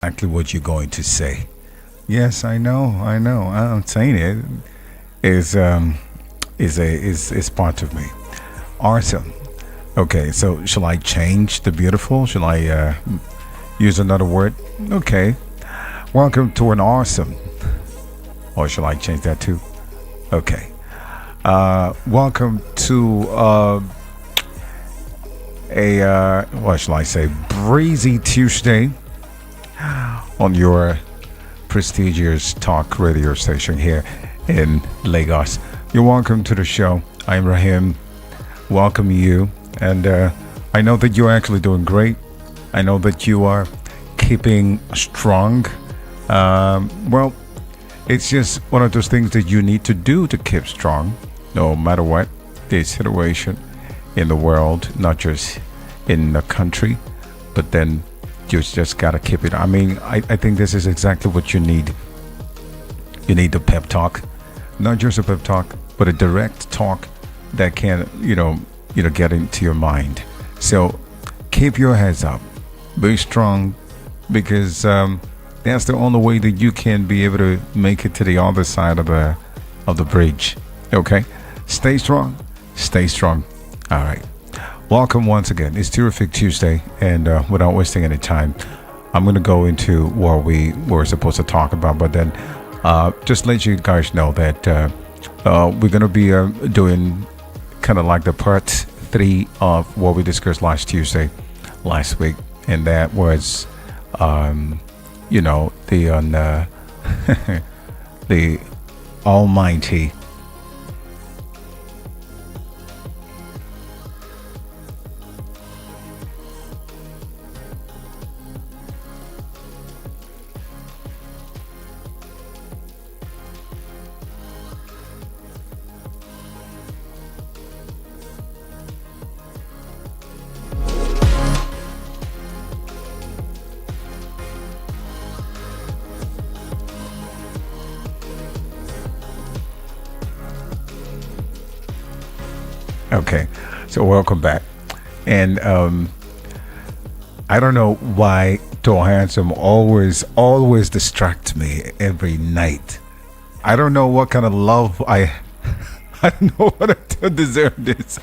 exactly what you're going to say. Yes, I know. I'm saying it is part of me. Awesome. Okay, so shall I change the beautiful? Shall I use another word? Okay. Welcome to an awesome. Or shall I change that too? Okay. Welcome to a what shall I say? Breezy Tuesday on your prestigious talk radio station here in Lagos. You're welcome to the show. I'm Rahim. Welcome you, and I know that you're actually doing great. I know that you are keeping strong. Well, it's just one of those things that you need to do to keep strong, no matter what the situation in the world, not just in the country, but then you just gotta keep it. I mean, I think this is exactly what you need. You need the pep talk, not just a pep talk, but a direct talk that can, get into your mind. So keep your heads up, be strong, because that's the only way that you can be able to make it to the other side of the bridge. Okay, stay strong, stay strong. All right. Welcome once again. It's Terrific Tuesday, and without wasting any time, I'm going to go into what we were supposed to talk about, but then just let you guys know that we're going to be doing kind of like the part 3 of what we discussed last week, and that was, the the Almighty. Okay, so welcome back. And I don't know why Tall Handsome always distracts me every night. I don't know what kind of love I don't know what I do deserve this.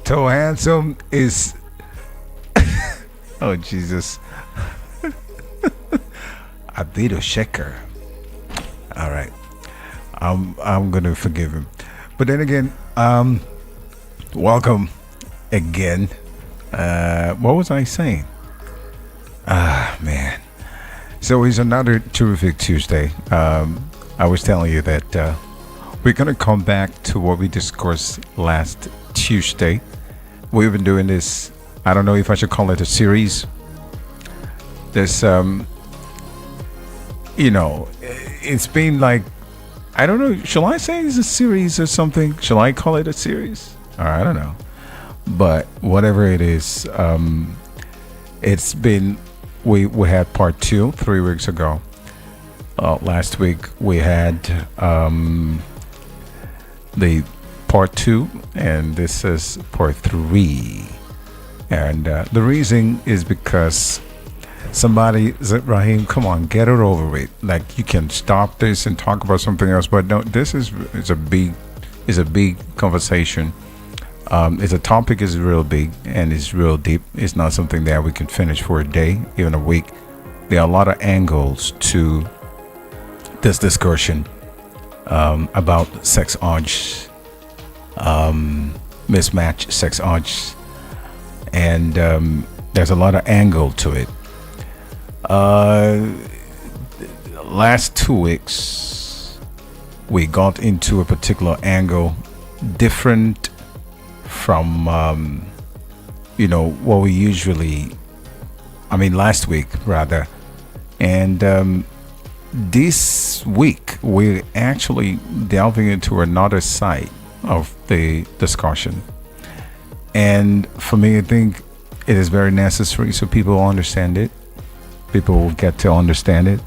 Tall Handsome is oh Jesus. I beat a shaker. All right. I'm gonna forgive him. But then again, welcome again. What was I saying? Man. So it's another terrific Tuesday. I was telling you that we're gonna come back to what we discussed last Tuesday. We've been doing this. I don't know if I should call it a series. This, it's been like, I don't know. Shall I say it's a series or something? Shall I call it a series? Or I don't know. But whatever it is, it's been. We had part 2 3 weeks ago. Last week we had the part 2, and this is part 3. And the reason is because somebody said, Raheem, come on, get it over with. Like, you can stop this and talk about something else, but no, this is a big conversation. It's a topic is real big and it's real deep. It's not something that we can finish for a day, even a week. There are a lot of angles to this discussion about sex odds, mismatch sex odds, and there's a lot of angle to it. Last 2 weeks we got into a particular angle different from what we usually, last week rather, and this week we're actually delving into another side of the discussion, and for me I think it is very necessary so people understand it. People will get to understand it.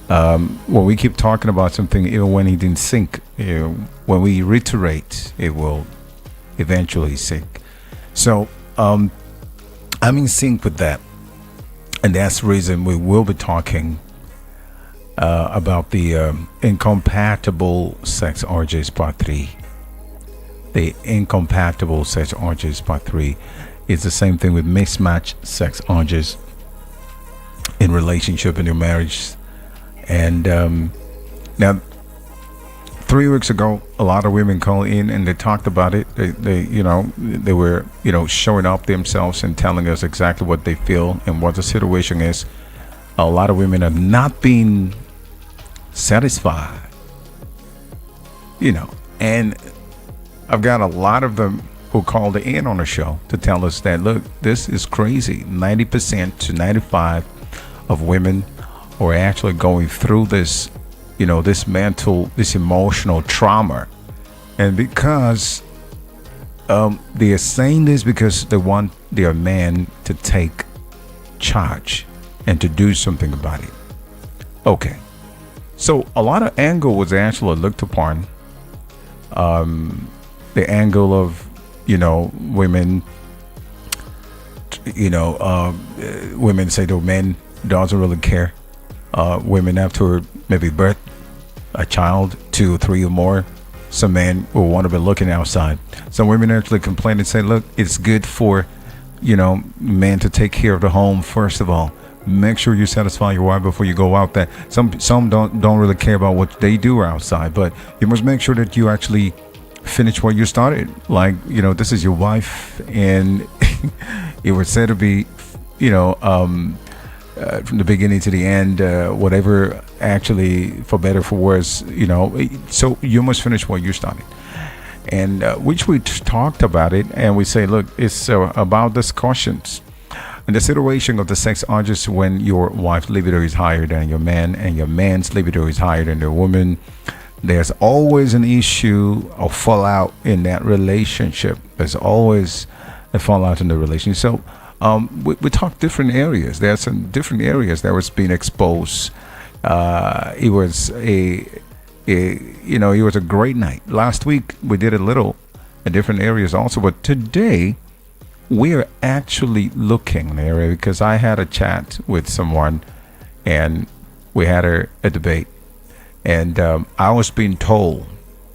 When we keep talking about something, even when it didn't sink, when we reiterate, it will eventually sink. So I'm in sync with that. And that's the reason we will be talking about the incompatible sex orgies part 3. The incompatible sex orgies part 3 is the same thing with mismatched sex orgies in relationship in your marriage. And now 3 weeks ago, a lot of women called in and they talked about it. They were, showing up themselves and telling us exactly what they feel and what the situation is. A lot of women are not being satisfied, and I've got a lot of them who called in on the show to tell us that, look, this is crazy. 90% to 95% of women are actually going through this, this mental, this emotional trauma. And because they are saying this because they want their man to take charge and to do something about it. Okay. So a lot of angle was actually looked upon. The angle of, women, women say the men doesn't really care. Women after maybe birth a child, 2 or 3 or more, some men will want to be looking outside. Some women actually complain and say, look, it's good for, men to take care of the home first of all. Make sure you satisfy your wife before you go out there. Some don't really care about what they do outside, but you must make sure that you actually finish what you started. Like, this is your wife, and it was said to be, from the beginning to the end, whatever, actually, for better, for worse, so you must finish what you started. And which we talked about it, and we say, look, it's about discussions. And the situation of the sex orgies when your wife's libido is higher than your man and your man's libido is higher than the woman, there's always an issue of fallout in that relationship. There's always a fallout in the relationship. So we talk different areas. There are some different areas that was being exposed. It was it was a great night. Last week we did a little in different areas also, but today we are actually looking in the area because I had a chat with someone and we had a debate, and I was being told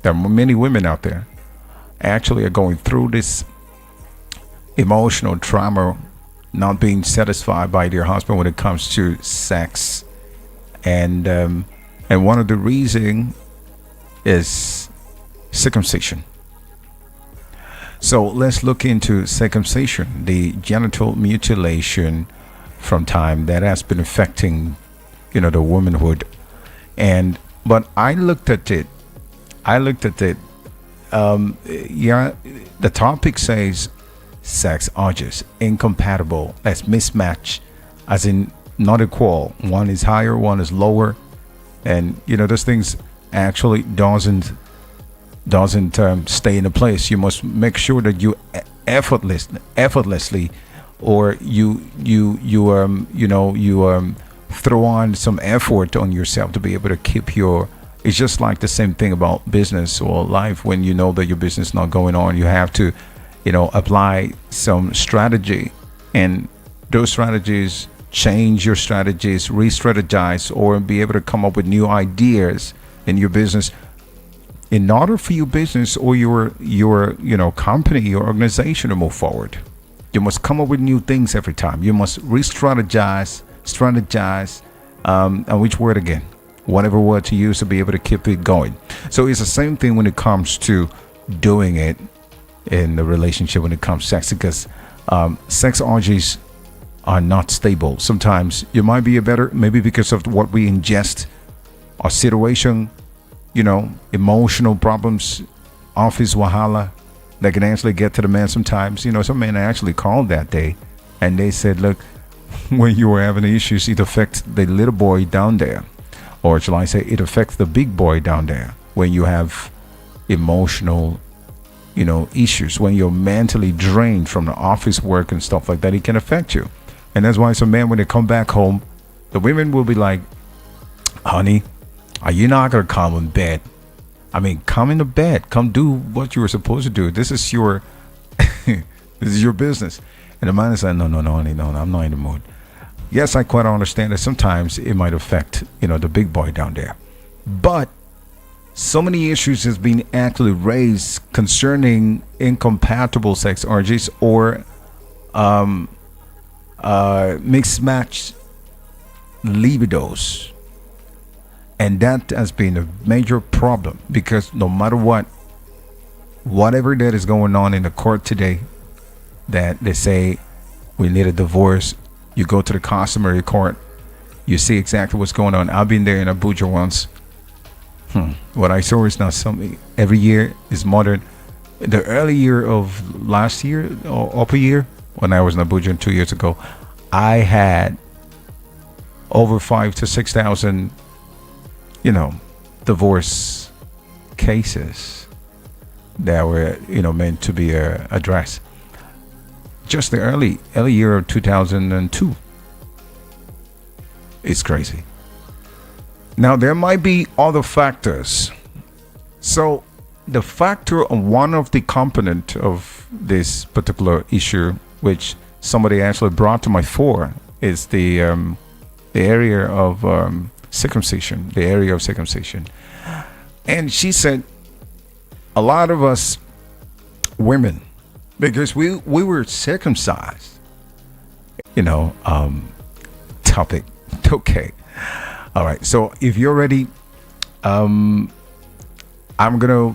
there are many women out there actually are going through this emotional trauma, not being satisfied by their husband when it comes to sex, and one of the reasons is circumcision. So let's look into circumcision, the genital mutilation from time that has been affecting, the womanhood. But I looked at it. The topic says sex orgies, incompatible. That's mismatch, as in not equal. One is higher, one is lower, and those things actually doesn't stay in a place. You must make sure that you effortlessly, or you throw on some effort on yourself to be able to keep your. It's just like the same thing about business or life. When you know that your business is not going on, you have to, apply some strategy, and those strategies, change your strategies, re-strategize, or be able to come up with new ideas in your business. In order for your business or your company, your organization to move forward, you must come up with new things every time. You must strategize, and which word again? Whatever word to use to be able to keep it going. So it's the same thing when it comes to doing it in the relationship when it comes to sex, because sex orgies are not stable. Sometimes you might be maybe because of what we ingest, or situation, emotional problems, office wahala that can actually get to the man sometimes. Some men actually called that day and they said, look, when you were having issues, it affects the little boy down there, or shall I say it affects the big boy down there. When you have emotional issues, when you're mentally drained from the office work and stuff like that, it can affect you. And that's why some men, when they come back home, the women will be like, honey, are you not going to come in bed? I mean, come into bed. Come do what you were supposed to do. This is your this is your business. And the man is like, no, honey, no, I'm not in the mood. Yes, I quite understand that sometimes it might affect, the big boy down there. But so many issues has been actually raised concerning incompatible sex orgies or mixed match libidos. And that has been a major problem because no matter whatever that is going on in the court today, that they say we need a divorce, you go to the customary court, you see exactly what's going on. I've been there in Abuja once. What I saw is not something every year is modern. The early year of last year or upper year when I was in Abuja 2 years ago, I had over 5,000 to 6,000, divorce cases that were, meant to be addressed. Just the early year of 2002. It's crazy. Now, there might be other factors. So, the factor of one of the component of this particular issue, which somebody actually brought to my fore, is the area of circumcision. The area of circumcision, and she said, a lot of us women, because we were circumcised. Topic. Okay. All right. So if you're ready, I'm gonna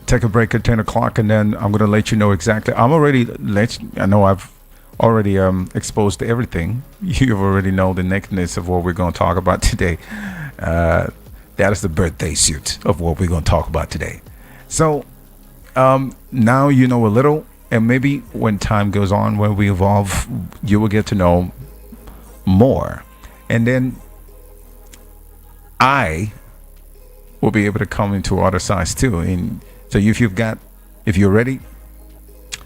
take a break at 10 o'clock, and then I'm gonna let you know exactly. I know I've already exposed everything. You already know the nakedness of what we're gonna talk about today. That is the birthday suit of what we're gonna talk about today. So now you know a little, and maybe when time goes on, when we evolve, you will get to know more, and then I will be able to come into other sides too. And so if you're ready,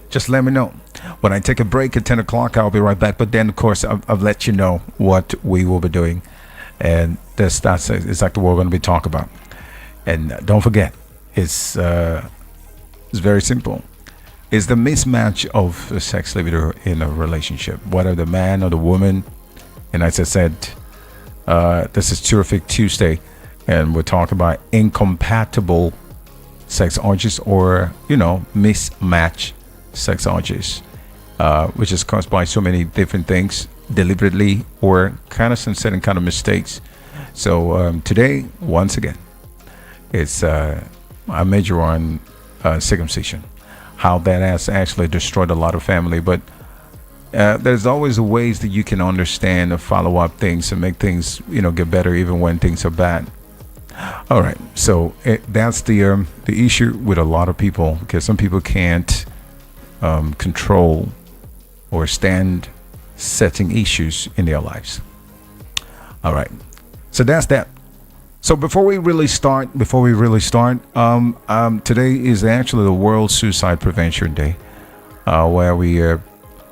just let me know. When I take a break at 10 o'clock, I'll be right back. But then, of course, I'll let you know what we will be doing. And that's exactly what we're going to be talking about. And don't forget, it's very simple. It's the mismatch of the sex libido in a relationship, whether the man or the woman. And as I said, this is Terrific Tuesday, and we're talking about incompatible sex orgies or, mismatch sex orgies, which is caused by so many different things, deliberately or kind of some certain kind of mistakes. So today, once again, it's I major on circumcision, how that has actually destroyed a lot of family, but there's always ways that you can understand and follow up things and make things, get better even when things are bad. All right, so that's the issue with a lot of people, because some people can't control or stand certain issues in their lives. All right, so that's that. So before we really start, today is actually the World Suicide Prevention Day, where we are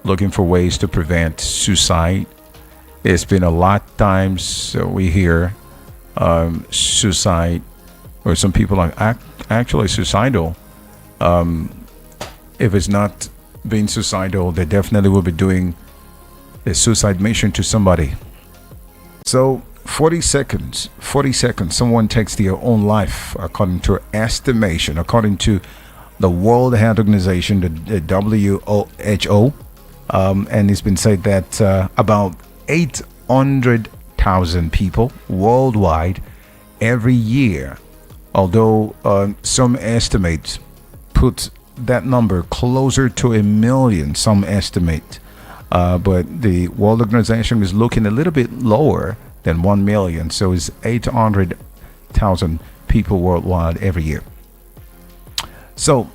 looking for ways to prevent suicide. It's been a lot of times we hear suicide, or some people are actually suicidal. If it's not being suicidal, they definitely will be doing a suicide mission to somebody. So 40 seconds, someone takes their own life, according to estimation, according to the World Health Organization, the WHO. And it's been said that about 800,000 people worldwide every year, although some estimates put that number closer to 1 million, some estimate. But the World Organization is looking a little bit lower than 1 million. So it's 800,000 people worldwide every year. So,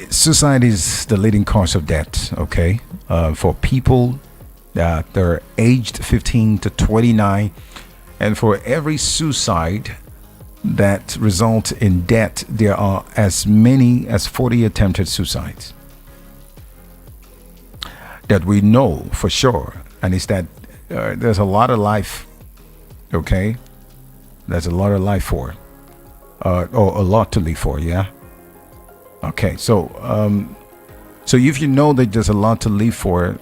suicide is the leading cause of death, okay, for people that are aged 15 to 29. And for every suicide that results in death, there are as many as 40 attempted suicides that we know for sure. And it's that there's a lot of life, okay? There's a lot of life for, or a lot to live for, yeah? Okay, so if you know that there's a lot to live for,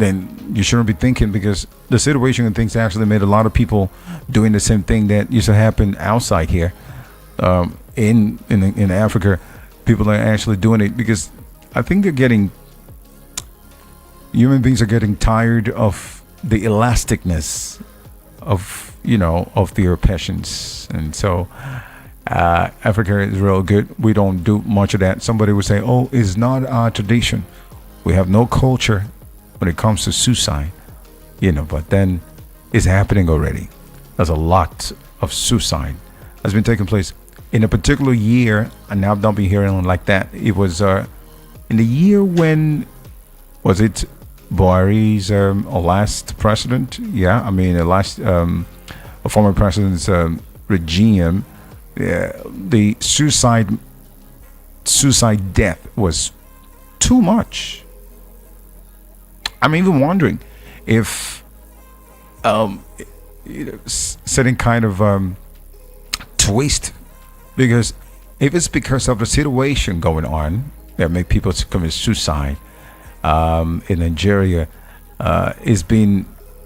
then you shouldn't be thinking, because the situation and things actually made a lot of people doing the same thing that used to happen outside here, in Africa. People are actually doing it because I think human beings are getting tired of the elasticness of their passions, and so Africa is real good. We don't do much of that. Somebody would say, "Oh, it's not our tradition. We have no culture when it comes to suicide," But then it's happening already. There's a lot of suicide has been taking place in a particular year, and I've not been hearing like that. It was in the year when was it Buhari's last president? Yeah, I mean the last a former president's regime. The suicide death was too much. I'm even wondering if setting kind of twist, because if it's because of the situation going on that make people commit suicide in Nigeria, it's been,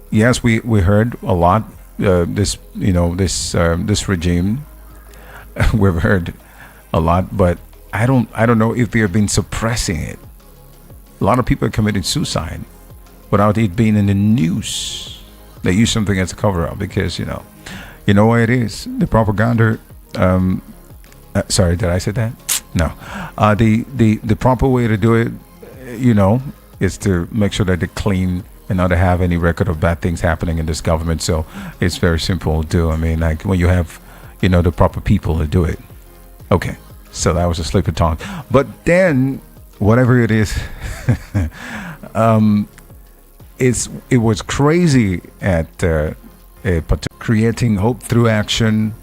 yes, we heard a lot this regime. We've heard a lot, but I don't know if they have been suppressing it. A lot of people are committing suicide without it being in the news. They use something as a cover up because you know what it is. The propaganda. Sorry, did I say that? No. The proper way to do it, is to make sure that they're clean and not to have any record of bad things happening in this government. So it's very simple to do. I mean, like when you have, the proper people to do it. Okay. So that was a slip of tongue. But then, whatever it is, it was crazy at creating hope through action,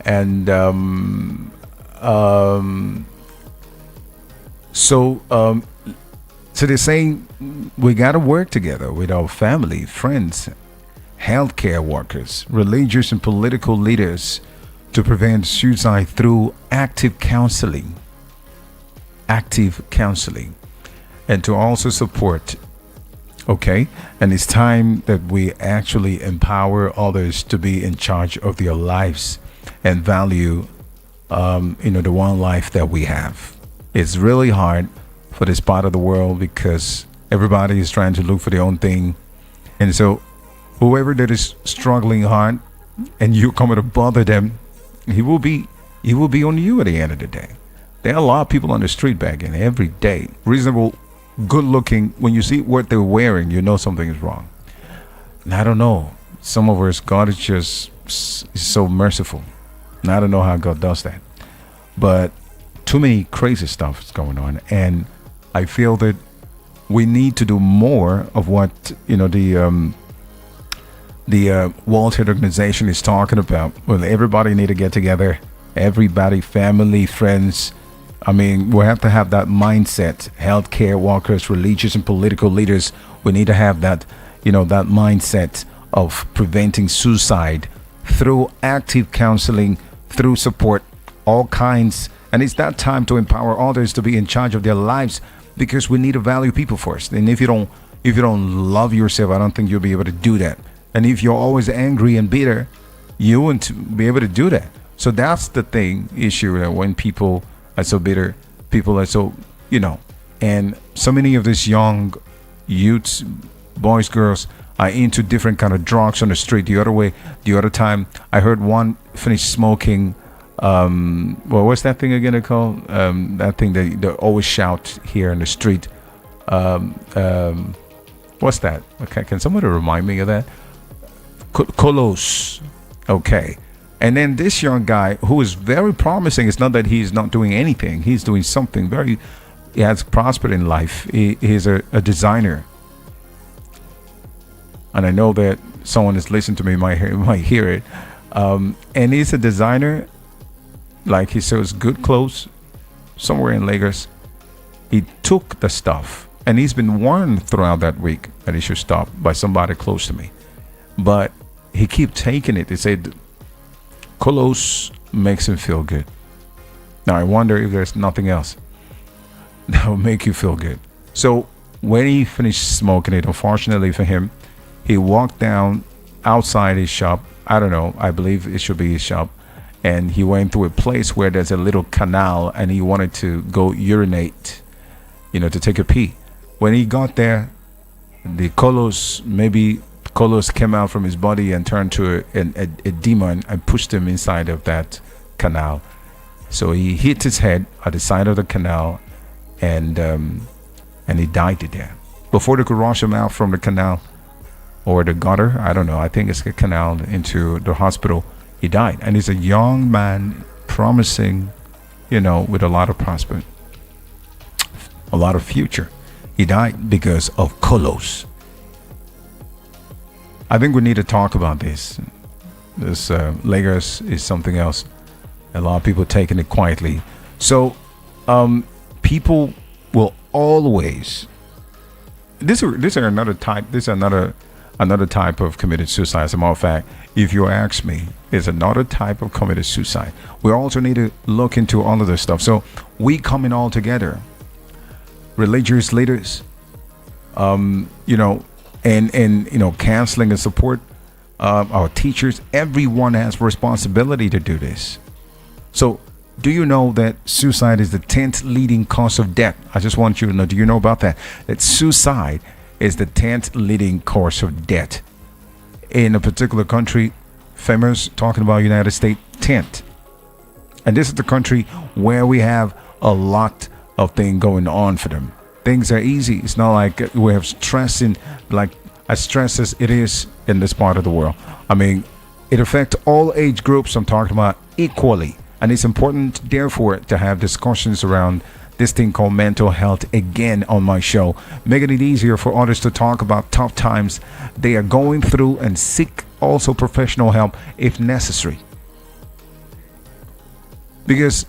and so they're saying we got to work together with our family, friends, healthcare workers, religious and political leaders to prevent suicide through active counseling, and to also support. Okay, and it's time that we actually empower others to be in charge of their lives and value, the one life that we have. It's really hard for this part of the world because everybody is trying to look for their own thing, and so whoever that is struggling hard, and you come to bother them, he will be on you at the end of the day. There are a lot of people on the street begging every day, reasonable, good looking. When you see what they're wearing, you know something is wrong. And I don't know, some of us, God is just so merciful, and I don't know how God does that, but too many crazy stuff is going on, and I feel that we need to do more of what the World Health Organization is talking about. Well, everybody need to get together, everybody, family, friends. I mean, we have to have that mindset. Healthcare workers, religious and political leaders, we need to have that, that mindset of preventing suicide through active counseling, through support, all kinds. And it's that time to empower others to be in charge of their lives, because we need to value people first. And if you don't love yourself, I don't think you'll be able to do that. And if you're always angry and bitter, you won't be able to do that. So that's the issue, that when people are so bitter, people are so, and so many of these young youths, boys, girls, are into different kind of drugs on the street. The other time, I heard one finish smoking. What's that thing again called? That thing that they always shout here in the street. What's that? Okay, can somebody remind me of that? Colos. Okay. And then this young guy who is very promising, it's not that he's not doing anything. He's doing something he has prospered in life. He's a designer. And I know that someone is listening to me might hear it. And he's a designer. Like, he sells good clothes somewhere in Lagos. He took the stuff, and he's been warned throughout that week that he should stop by somebody close to me. But he keep taking it. They said Colos makes him feel good. Now I wonder if there's nothing else that will make you feel good. So When he finished smoking it, unfortunately for him, he walked down outside his shop. I don't know, I believe it should be his shop. And he went to a place where there's a little canal, and he wanted to go urinate, to take a pee. When he got there, the colors came out from his body and turned to a demon and pushed him inside of that canal. So he hit his head at the side of the canal, and he died there. Before they could rush him out from the canal or the gutter, I don't know, I think it's a canal, into the hospital, he died. And he's a young man, promising, with a lot of prospect, a lot of future. He died because of colors. I think we need to talk about this. This Lagos is something else. A lot of people taking it quietly. So people will always. This is another type. This is another type of committed suicide. As a matter of fact, if you ask me, it's another type of committed suicide. We also need to look into all of this stuff. So we coming all together, religious leaders, and counseling and support, our teachers. Everyone has responsibility to do this. So, do you know that suicide is the 10th leading cause of death? I just want you to know. Do you know about that? That suicide is the 10th leading cause of death in a particular country. Famous, talking about United States, 10th. And this is the country where we have a lot of things going on for them. Things are easy. It's not like we have stress as stress as it is in this part of the world. I mean, it affects all age groups, I'm talking about, equally. And it's important, therefore, to have discussions around this thing called mental health again on my show, making it easier for others to talk about tough times they are going through and seek also professional help if necessary. Because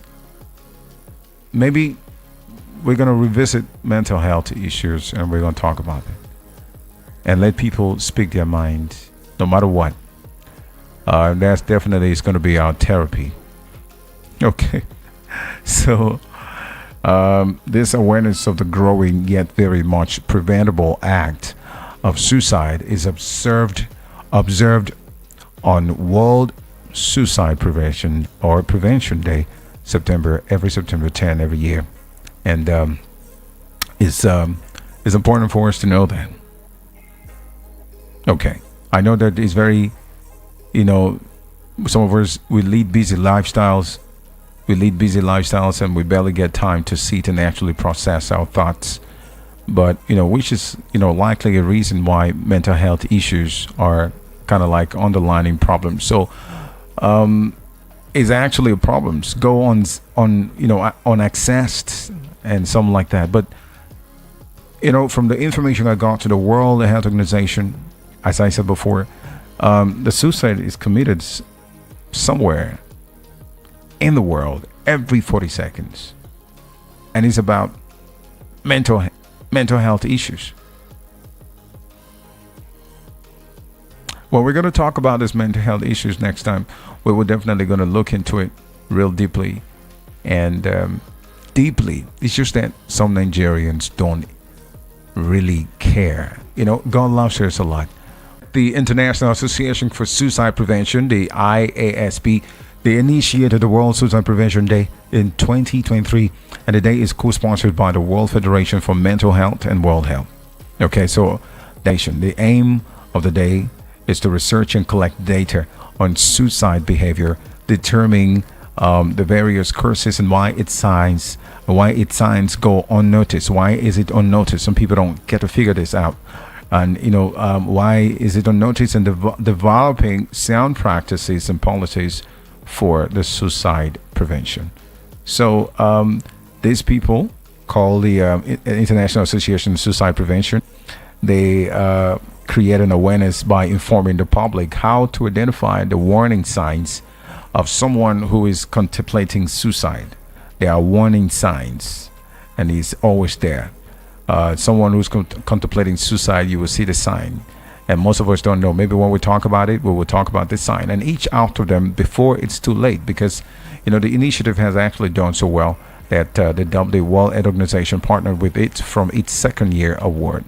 maybe we're going to revisit mental health issues, and we're going to talk about it and let people speak their mind no matter what. That's definitely is going to be our therapy. Okay. So this awareness of the growing yet very much preventable act of suicide is observed on World Suicide Prevention or Prevention Day, every September 10 every year. And it's important for us to know that. Okay. I know that it's very, some of us, we lead busy lifestyles. And we barely get time to sit and actually process our thoughts. But, which is, likely a reason why mental health issues are kind of like underlining problems. So, is actually a problems go unaccessed and something like that. But, from the information I got to the World Health Organization, as I said before, the suicide is committed somewhere in the world every 40 seconds, and it's about mental health issues. Well, we're going to talk about this mental health issues next time. We're definitely going to look into it real deeply, and deeply. It's just that some Nigerians don't really care. God loves us a lot. The International Association for Suicide Prevention, the IASP, they initiated the World Suicide Prevention Day in 2023, and the day is co-sponsored by the World Federation for Mental Health and World Health. Okay, so the aim of the day is to research and collect data on suicide behavior, determining the various causes and why its signs go unnoticed. Why is it unnoticed? Some people don't get to figure this out. And, why is it unnoticed? And developing sound practices and policies for the suicide prevention. So these people called the International Association of Suicide Prevention, they create an awareness by informing the public how to identify the warning signs of someone who is contemplating suicide. There are warning signs, and it's always there. Someone who's contemplating suicide, you will see the sign. And most of us don't know. Maybe when we talk about it, we will talk about this sign. And each out of them before it's too late, because, the initiative has actually done so well. that the World Health Organization partnered with it from its second year award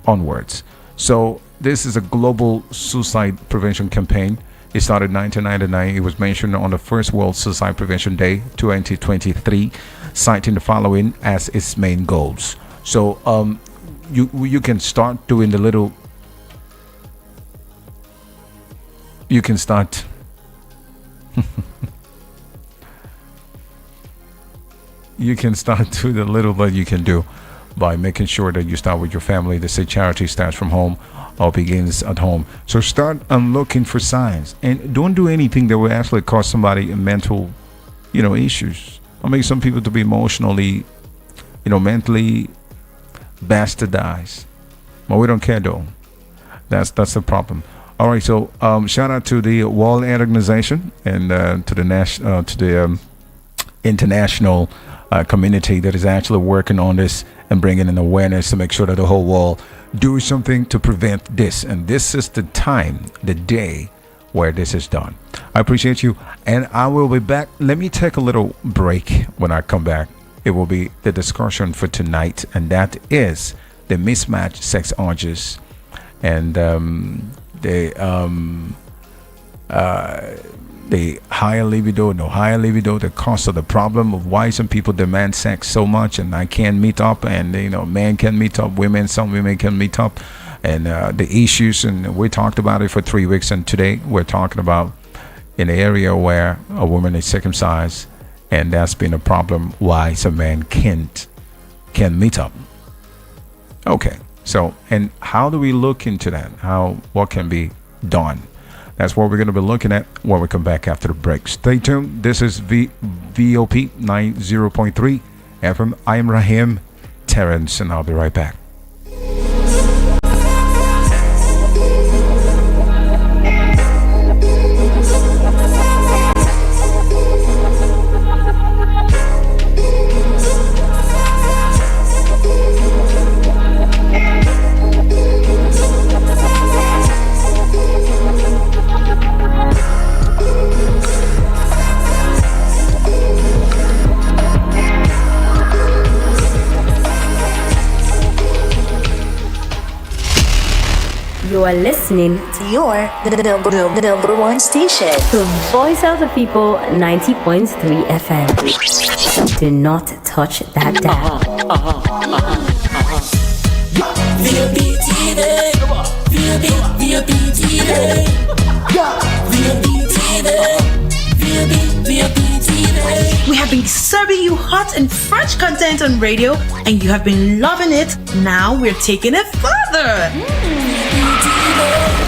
onwards. So this is a global suicide prevention campaign. It started in 1999. It was mentioned on the first World Suicide Prevention Day 2023, citing the following as its main goals. So you can start doing the little. You can start. You can start to the little that you can do by making sure that you start with your family. They say charity starts from home or begins at home. So start looking for signs, and don't do anything that will actually cause somebody mental, issues, or make some people to be emotionally, mentally bastardized. But we don't care though. That's the problem. All right. So shout out to the World Health Organization and to the international community that is actually working on this and bringing in awareness to make sure that the whole world do something to prevent this. And this is the time, the day where this is done. I appreciate you, and I will be back. Let me take a little break. When I come back, it will be the discussion for tonight, and that is the mismatched sex urges and the higher libido, no higher libido, the cause of the problem of why some people demand sex so much and I can't meet up, and men can meet up, some women can meet up, and the issues. And we talked about it for 3 weeks, and today we're talking about in the area where a woman is circumcised, and that's been a problem why some men can't meet up. Okay, so, and how do we look into that? What can be done? That's what we're going to be looking at when we come back after the break. Stay tuned. This is VOP 90.3 FM. I am Rahim Terrence, and I'll be right back. You are listening to your number one station, the Voice of the People 90.3 FM. Do not touch that dial. We have been serving you hot and fresh content on radio, and you have been loving it. Now we're taking it further.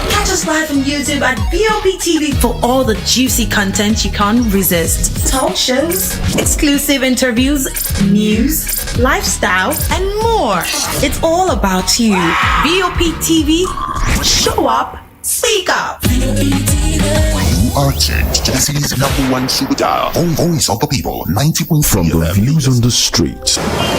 Catch us live on YouTube at VOP TV for all the juicy content you can't resist. Talk shows, exclusive interviews, news, lifestyle, and more. It's all about you. VOP TV, show up, speak up. You are tuned to the city's number one super dial, Voice of the People 90.3. From the views on the streets,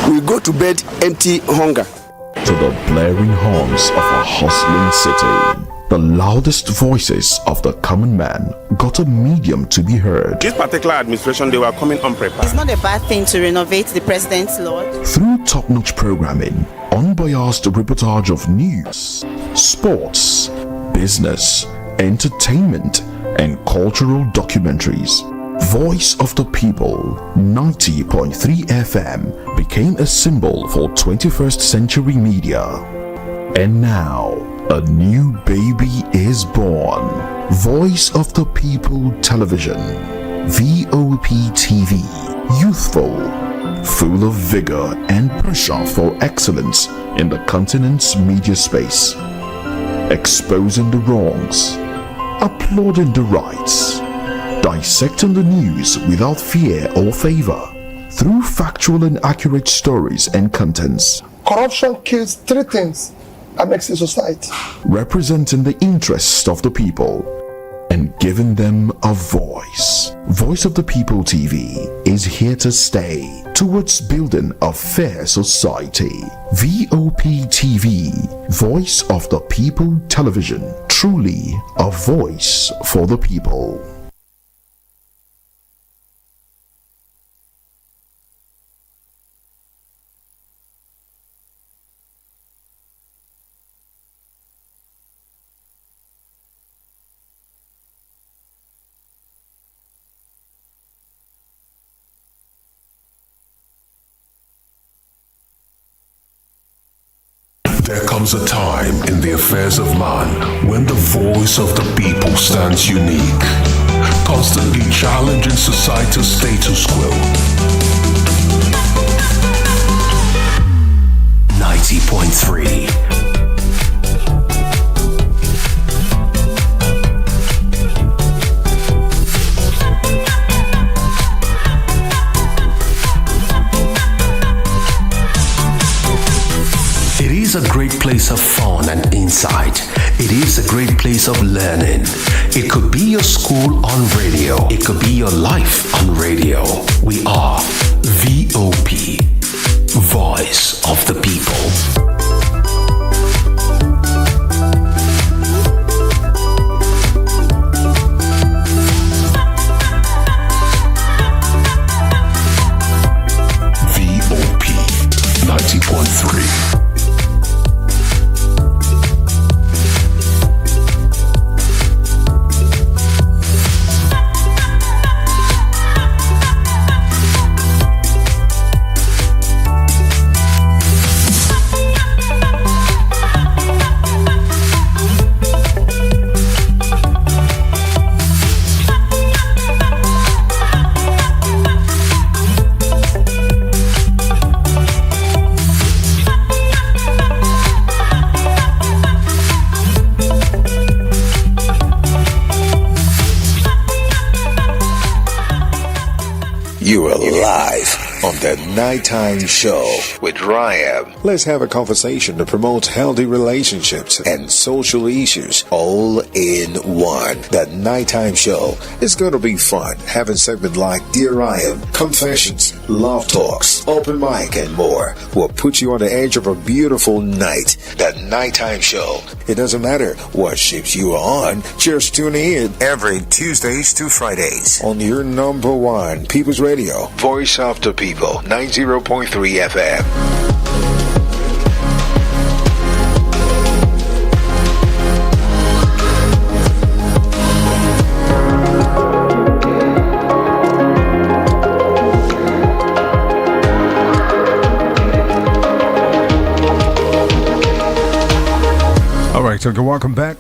we go to bed empty hunger, to the blaring horns of a hustling city. The loudest voices of the common man got a medium to be heard. This particular administration, they were coming unprepared. It's not a bad thing to renovate the president's lawn. Through top-notch programming, unbiased reportage of news, sports, business, entertainment, and cultural documentaries, Voice of the People 90.3 FM became a symbol for 21st century media. And now, a new baby is born. Voice of the People Television, VOP TV, youthful, full of vigor and pressure for excellence in the continent's media space, exposing the wrongs, applauding the rights, dissecting the news without fear or favor, through factual and accurate stories and contents. Corruption kills three things that makes a society. Representing the interests of the people and giving them a voice. Voice of the People TV is here to stay towards building a fair society. VOP TV, Voice of the People Television, truly a voice for the people. There comes a time in the affairs of man when the voice of the people stands unique, constantly challenging societal status quo. 90.3. It is a great place of fun and insight. It is a great place of learning. It could be your school on radio. It could be your life on radio. We are VOP, Voice of the People. VOP 90.3. You are live on the Nighttime Show with Ryan. Let's have a conversation to promote healthy relationships and social issues all in one. The Nighttime Show is going to be fun, having segments like Dear Ryan, Confessions, Love Talks, Open Mic, and more will put you on the edge of a beautiful night. The Nighttime Show. It doesn't matter what ships you are on, just tune in every Tuesdays to Fridays on your number one People's Radio, Voice of the People, 90.3 FM. All right, so you're welcome back,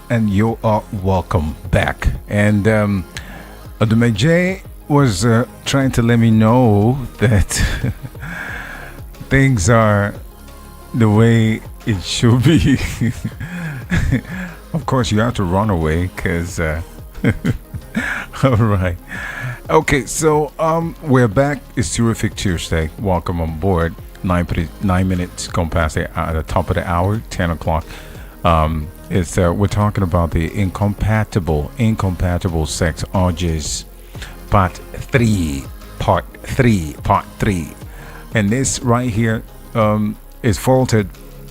and you are welcome back. And J was trying to let me know that things are the way it should be. Of course, you have to run away, because... all right. Okay, so we're back. It's Terrific Tuesday. Welcome on board. 9 minutes gone past the top of the hour, 10 o'clock. We're talking about the incompatible sex urges, part 3. And this right here is faulted.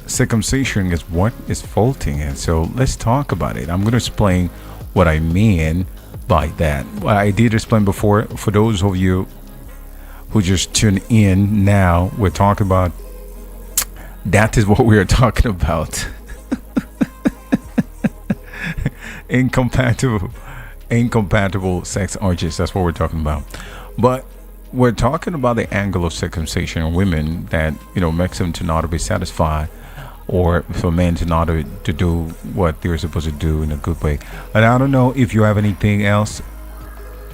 Circumcision is what is faulting, and so let's talk about it. I'm going to explain what I mean by that. I did explain before. For those of you who just tune in now, we're talking about, that is what we're talking about. Incompatible sex urges. That's what we're talking about. But we're talking about the angle of circumcision in women that, makes them to not be satisfied, or for men to not to do what they're supposed to do in a good way. And I don't know if you have anything else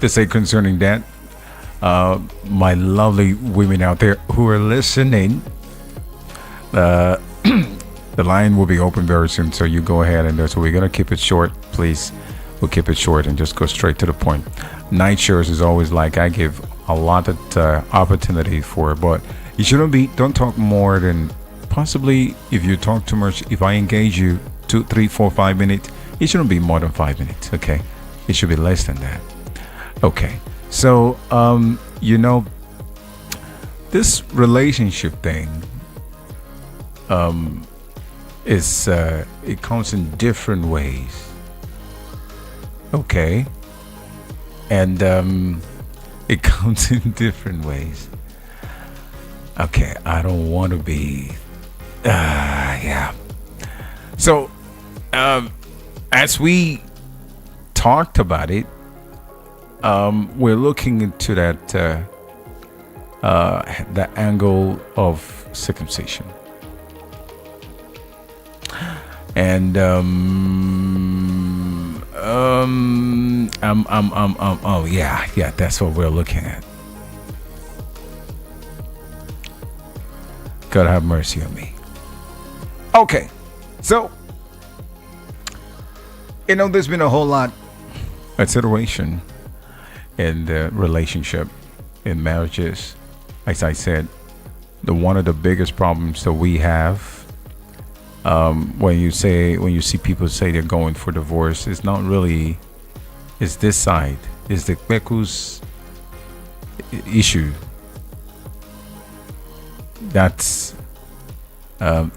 to say concerning that. My lovely women out there who are listening, the line will be open very soon, so you go ahead and so we're gonna keep it short, please. We'll keep it short and just go straight to the point. Night shows is always like I give a lot of opportunity for, but you shouldn't don't talk more than possibly, if you talk too much, if I engage you 2, 3, 4, 5 minutes, it shouldn't be more than 5 minutes. Okay, it should be less than that. Okay. So, this relationship thing, it comes in different ways. Okay. And, it comes in different ways. Okay. I don't want to be, yeah. So, as we talked about it, we're looking into that the angle of circumcision. And oh yeah, that's what we're looking at. God have mercy on me. Okay, so there's been a whole lot of situation in the relationship, in marriages. As I said, one of the biggest problems that we have, when you see people say they're going for divorce, it's not really, it's this side, it's the Kweku's issue. That's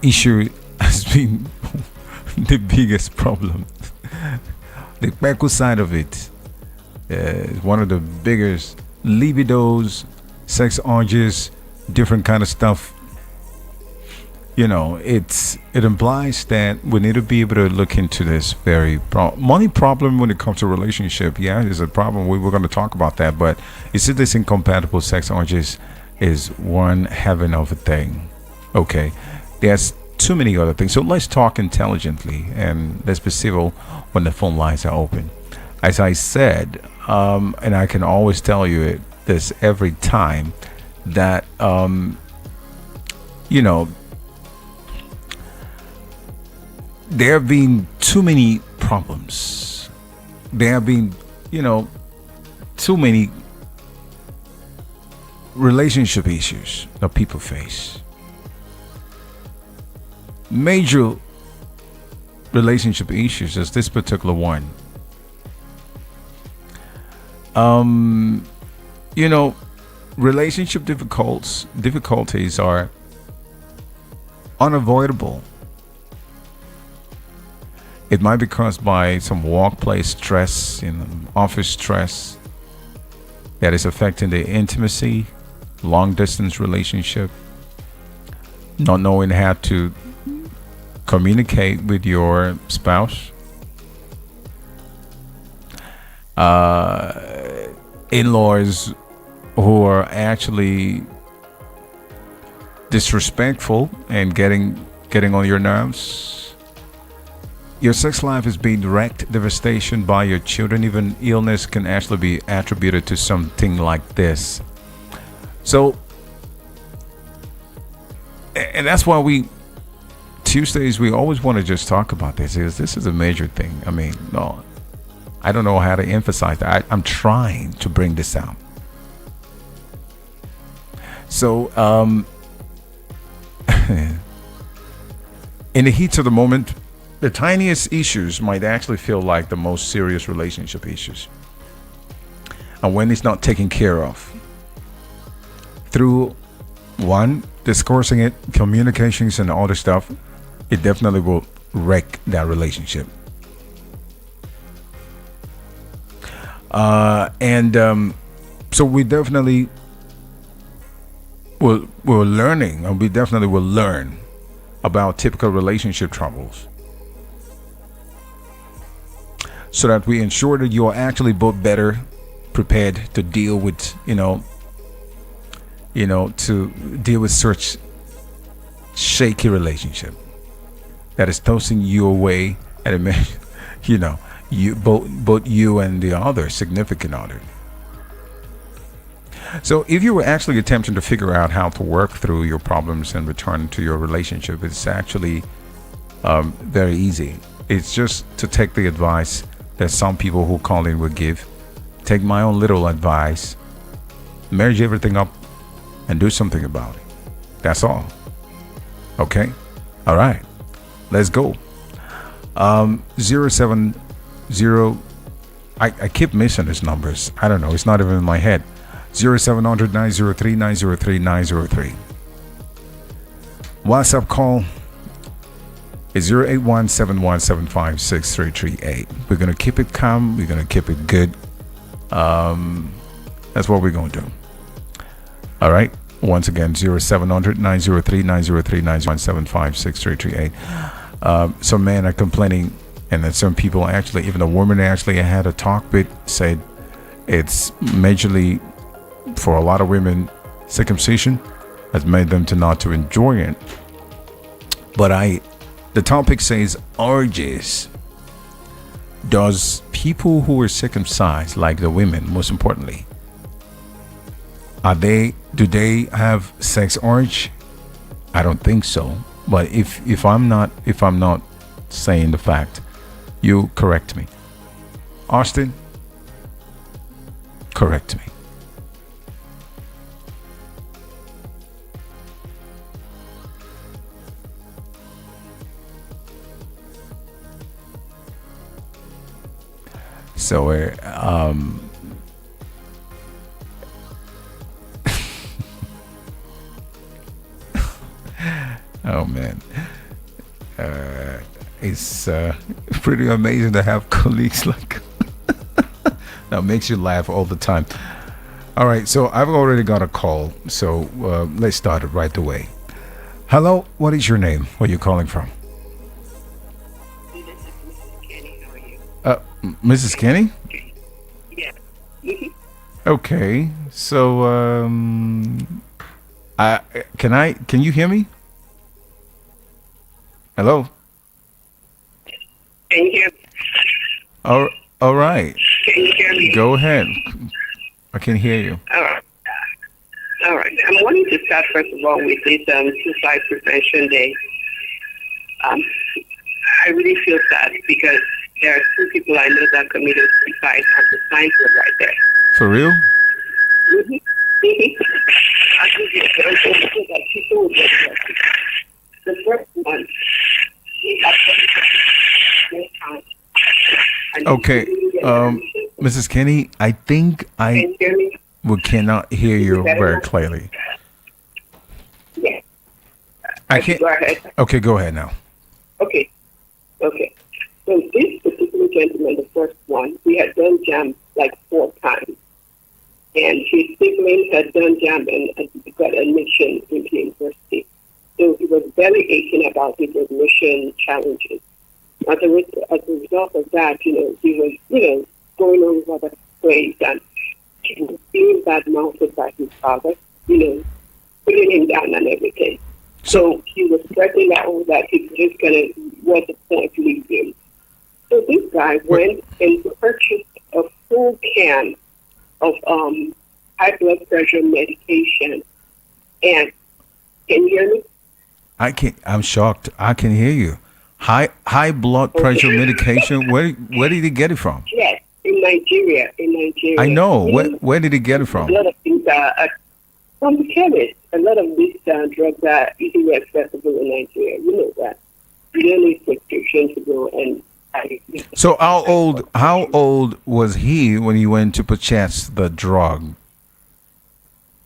issue has been the biggest problem. The Kweku side of it is one of the biggest libidos, sex urges, different kind of stuff. It implies that we need to be able to look into this very money problem when it comes to relationship. Yeah, it's a problem. We were going to talk about that, but you see, this incompatible sex urges is one heaven of a thing. Okay, there's too many other things. So let's talk intelligently and let's be civil when the phone lines are open. As I said, and I can always tell you this every time, that there have been too many problems. There have been, too many relationship issues that people face. Major relationship issues is this particular one. Relationship difficulties are unavoidable. It might be caused by some workplace stress, office stress that is affecting the intimacy, long distance relationship, not knowing how to communicate with your spouse, in-laws who are actually disrespectful and getting on your nerves. Your sex life is being wrecked, devastation by your children. Even illness can actually be attributed to something like this. So, and that's why Tuesdays, we always want to just talk about this. This is a major thing. I mean, no, I don't know how to emphasize that. I'm trying to bring this out. So, in the heat of the moment, the tiniest issues might actually feel like the most serious relationship issues. And when it's not taken care of, through one, discoursing it, communications and all this stuff, it definitely will wreck that relationship. So we definitely we're learning, and we definitely will learn about typical relationship troubles, so that we ensure that you are actually both better prepared to deal with, to deal with such shaky relationship that is tossing you away, and you both you and the other significant other. So if you were actually attempting to figure out how to work through your problems and return to your relationship, it's actually very easy. It's just to take the advice that some people who call in will give. Take my own little advice, marry everything up, and do something about it. That's all. Okay? All right. Let's go. 070. I keep missing these numbers. I don't know. It's not even in my head. 0700 903 903 903. WhatsApp call is 08171756338. We're going to keep it calm. We're going to keep it good. That's what we're going to do. All right. Once again, 0700 903 903 9756338. Some men are complaining, and then some people actually, even a woman actually I had a talk with, said it's majorly, for a lot of women, circumcision has made them to not to enjoy it. But I The topic says urges. Does people who are circumcised, like the women, most importantly, do they have sex urge? I don't think so. But if I'm not saying the fact, you correct me. Austin, correct me. So oh man, it's pretty amazing to have colleagues like that. Makes you laugh all the time. All right, so I've already got a call, so let's start it right away. Hello, what is your name? Where are you calling from? Mrs. Kenny? Yeah. Okay, so can you hear me? Hello? Can you hear me? All right. Can you hear me? Go ahead. I can hear you. All right. All right. I'm wanting to start first of all with this Suicide Prevention Day. I really feel sad because there are two people I know that committed suicide and the signs were right there. For real? Mm-hmm. I think it's very important that people will get there. The first one, he had this time. Okay, Mrs. Kenny, I think we cannot hear you very clearly. Yeah. I can't. Go ahead. Okay, go ahead now. Okay. So this particular gentleman, the first one, he had done jam like 4 times. And his siblings had done jam and got admission into university. So he was very aching about his admission challenges. As a result of that, he was, going on with other ways and he was being bad-mouthed by his father, putting him down and everything. So he was threatening that he's just going to, what's the point, leave him. So this guy went and purchased a full can of high blood pressure medication. And can you hear me? I'm shocked. I can hear you. High blood pressure medication. Where did he get it from? Yes, in Nigeria. I know. Where did he get it from? A lot of things are from the chemist. A lot of these drugs are easily accessible in Nigeria. You know that. You don't need prescription to go and. So how old was he when he went to purchase the drug?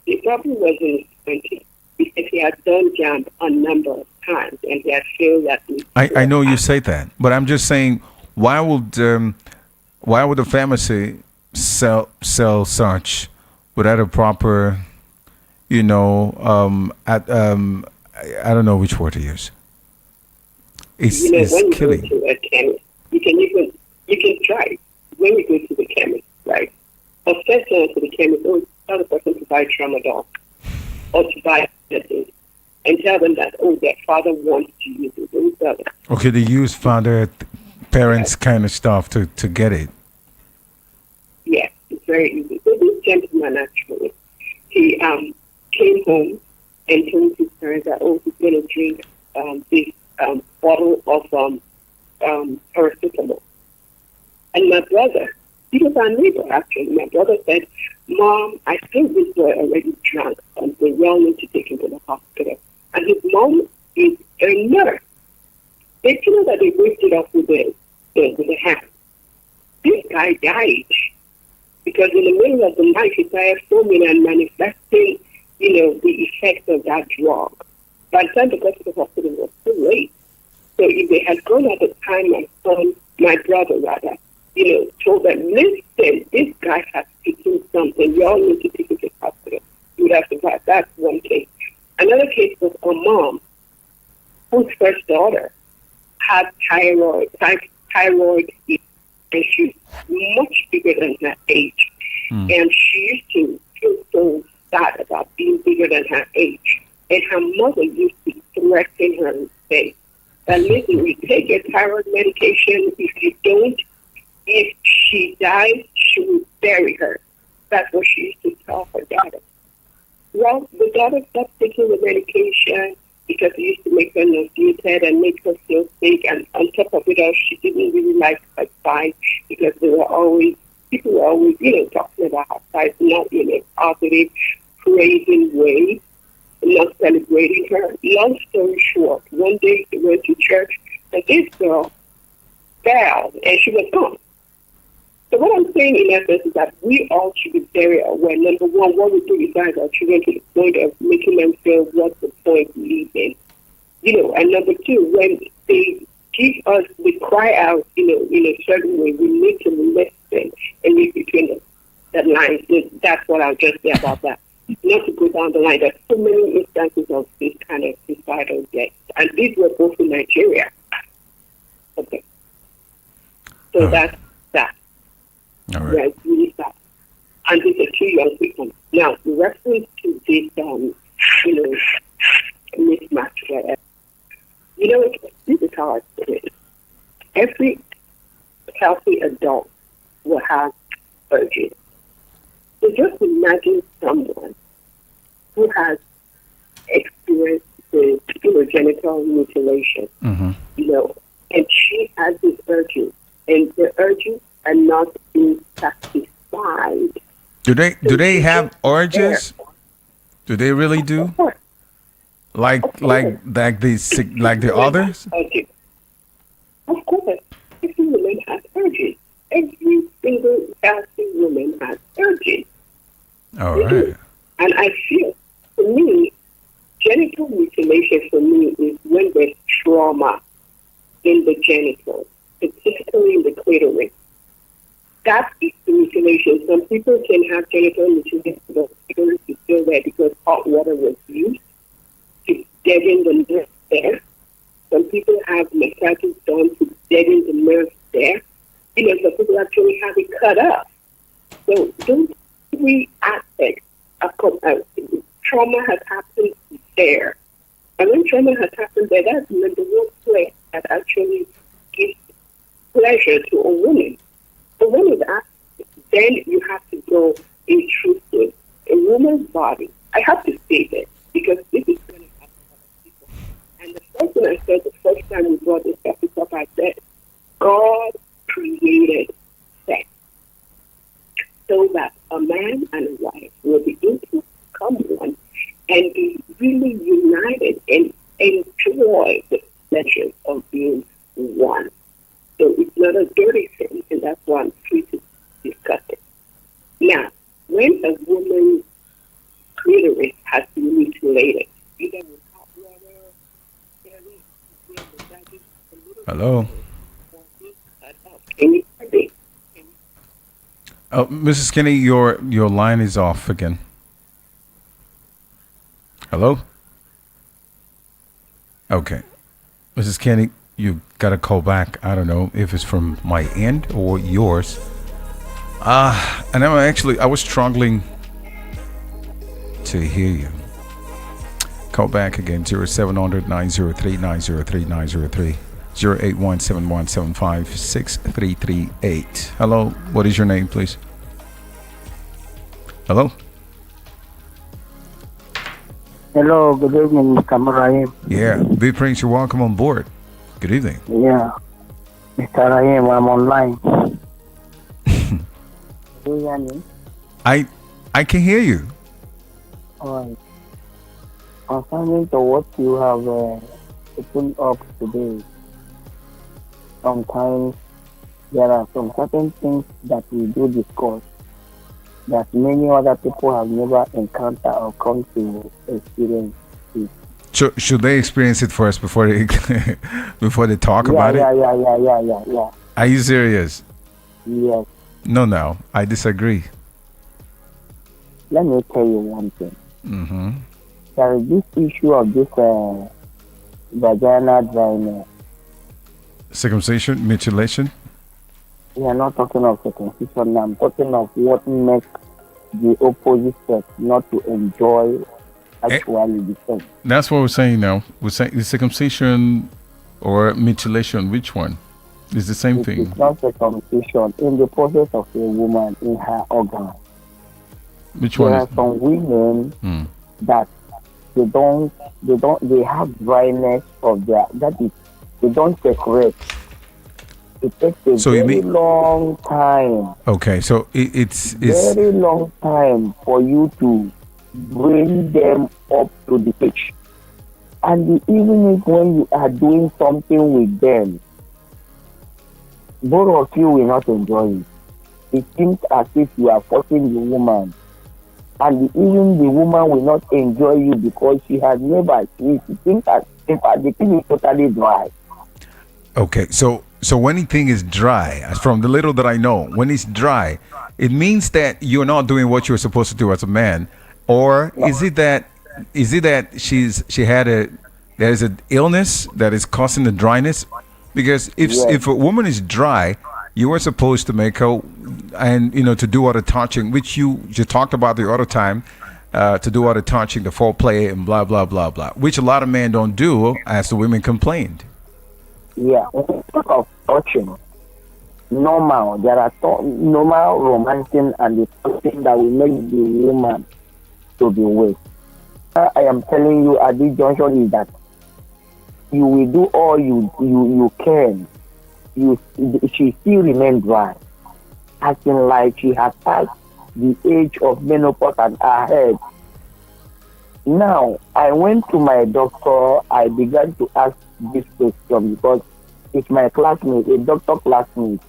He probably was in his 20s because he had done jam a number of times and he had failed that. I know you say that, but I'm just saying, why would the pharmacy sell such without a proper, I don't know which word to use. It's when killing. You go to a chemist, you can try when you go to the chemist, right? Or first to the chemist, tell the person to buy tramadol or to buy medicine and tell them that their father wants to use it. Don't tell them. Okay, they use parents kind of stuff to get it. Yeah, it's very easy. So this gentleman actually, he came home and told his parents that he's going to drink this bottle of paracetamol. And my brother, he was our neighbor actually. My brother said, "Mom, I think this boy already drunk, and we all need to take him to the hospital." And his mom is a nurse. They feel that they whipped it off with the hand. This guy died because in the middle of the night he started foaming and manifesting, the effects of that drug. By the time they got to the hospital, it was too late. So if they had gone at the time, my brother rather, told them, "Listen, this guy has taken something. You all need to take him to the hospital." You would have survived. That's one case. Another case was a mom whose first daughter had thyroid issues, much bigger than her age. And she used to feel so sad about being bigger than her age. And her mother used to threaten her and say, But listen, you take your thyroid medication. If you don't, if she dies, she will bury her. That's what she used to tell her daughter. Well, the daughter stopped taking the medication because it used to make her nauseated and make her feel sick. And on top of it all, she didn't really like her size because people were always, talking about her size, not in a positive, praising way, not celebrating her. Long story short, one day they went to church and this girl fell and she was gone. So what I'm saying in essence is that we all should be very aware. Number one, what we do is guide our children to the point of making them feel what's the point leaving. And number two, when they give us, they cry out, in a certain way, we need to listen and read between the lines. So that's what I'll just say about that. Not to go down the line. There's so many instances of this kind of suicidal death. And these were both in Nigeria. Okay. So that's that. All right. Really sad. And these are two young people. Now, in reference to this, mismatch, whatever. This is how I put it. Every healthy adult will have urges. So just imagine someone who has experienced the genital mutilation, and she has these urges, and the urges are not being satisfied. Do they have urges? Do they really do? Like the others? Okay. Of course, every woman has urges. Every single healthy woman has urges. All right. And I feel, for me, genital mutilation for me is when there's trauma in the genitals, particularly in the clitoris. That is the mutilation. Some people can have genital mutilation, but the clitoris is still there because hot water was used to deaden the nerve there. Some people have massages done to deaden the nerve there. Some people actually have it cut up. So those three aspects of trauma has happened there. And when trauma has happened there, that's the number one place that actually gives pleasure to a woman. So when it's asked, then you have to go intrusive. A woman's body, I have to say this because this is going to happen to other people. And the first thing I said the first time we brought this topic up, I said, God created sex so that a man and a wife will be able to become one and be really united and enjoy the pleasure of being one. So it's not a dirty thing, and that's why I'm free to discuss it. Now, when a woman's clitoris has been mutilated, either with hot water, Hello. Can you hear me? Oh, Mrs. Kinney, your line is off again. Hello? Okay. Mrs. Kinney, you got to call back. I don't know if it's from my end or yours. And I was struggling to hear you. Call back again, 0700 903 903 903. 08171756338. Hello, what is your name, please? Hello? Hello, good evening, Mr. Rahim. Yeah, B Prince, you're welcome on board. Good evening. Yeah, Mr. Rahim, I'm online. Do you hear me? I can hear you. Alright. Concerning to what you have opened up today, sometimes there are some certain things that we do discuss that many other people have never encountered or come to experience it. Should they experience it first before they before they talk about it? Yeah. Are you serious? Yes. No, I disagree. Let me tell you one thing. Mm-hmm. There is this issue of this vagina dryness. Circumcision, mutilation? We are not talking of circumcision. I'm talking of what makes the opposite sex not to enjoy actually the sex. That's what we're saying now. We're saying the circumcision or mutilation? Which one? It's the same thing. It's not circumcision. In the process of a woman in her organ. Which one? There are some women that they have dryness of their, that is, they don't secrete. It takes a very long time. Okay, so it's very long time for you to bring them up to the pitch. And even if when you are doing something with them, both of you will not enjoy it. It seems as if you are forcing the woman, and even the woman will not enjoy you because she has never. She thinks that in fact the thing is totally dry. Okay, so when anything is dry, as from the little that I know, when it's dry, it means that you're not doing what you're supposed to do as a man, or is it that there's an illness that is causing the dryness? Because if a woman is dry, you were supposed to make her, and to do all the touching, which you talked about the other time, to do all the touching, the foreplay, and blah blah blah blah, which a lot of men don't do, as the women complained. Yeah, when we talk of touching, normal, there are normal romancing and the touching that will make the woman to be weak. I am telling you at this junction is that you will do all you can. She still remains dry. Acting like she has passed the age of menopause and ahead. Now, I went to my doctor. I began to ask this question because it's my classmate, a doctor classmate.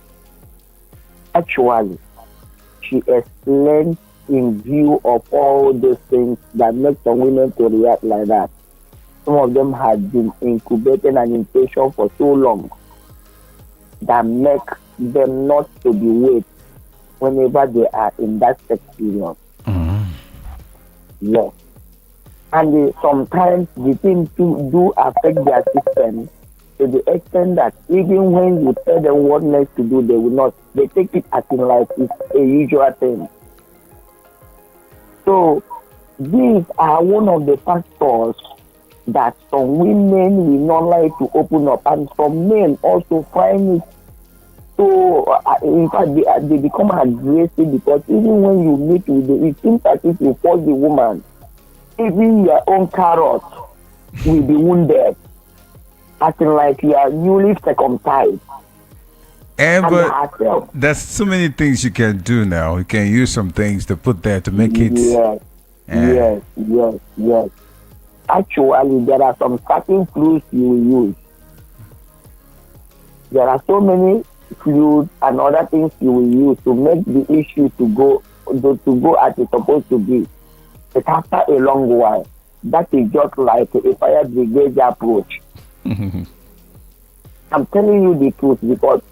Actually, she explained in view of all those things that make some women to react like that. Some of them had been incubating an infection for so long that make them not to be weak whenever they are in that experience. Yes. And sometimes the things do affect their system to the extent that even when you tell them what next to do, they will not. They take it as in like it's a usual thing. So these are one of the factors that some women will not like to open up, and some men also find it so. In fact, they become aggressive because even when you meet with them, it seems as if you force the woman. Even your own carrot will be wounded, acting like you are newly circumcised. But there's so many things you can do now. You can use some things to put there to make it. Yes. Actually, there are some certain fluids you will use. There are so many fluids and other things you will use to make the issue to go as it's supposed to be. But after a long while, that is just like a fire brigade approach. I'm telling you the truth because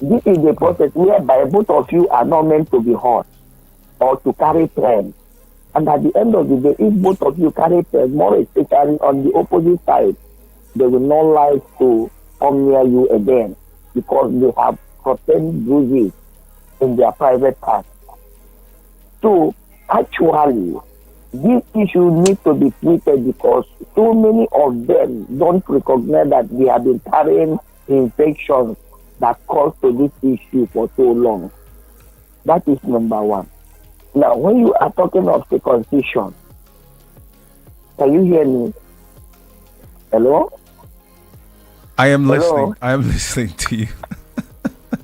this is the process whereby both of you are not meant to be hot or to carry pain. And at the end of the day, if both of you carry pain, more especially on the opposite side, they will not like to come near you again because they have certain bruises in their private parts. So, actually, this issue needs to be treated because so many of them don't recognize that they have been carrying infections that caused to this issue for so long. That is number one. Now, when you are talking of circumcision, can you hear me? Hello? I am listening. I am listening to you.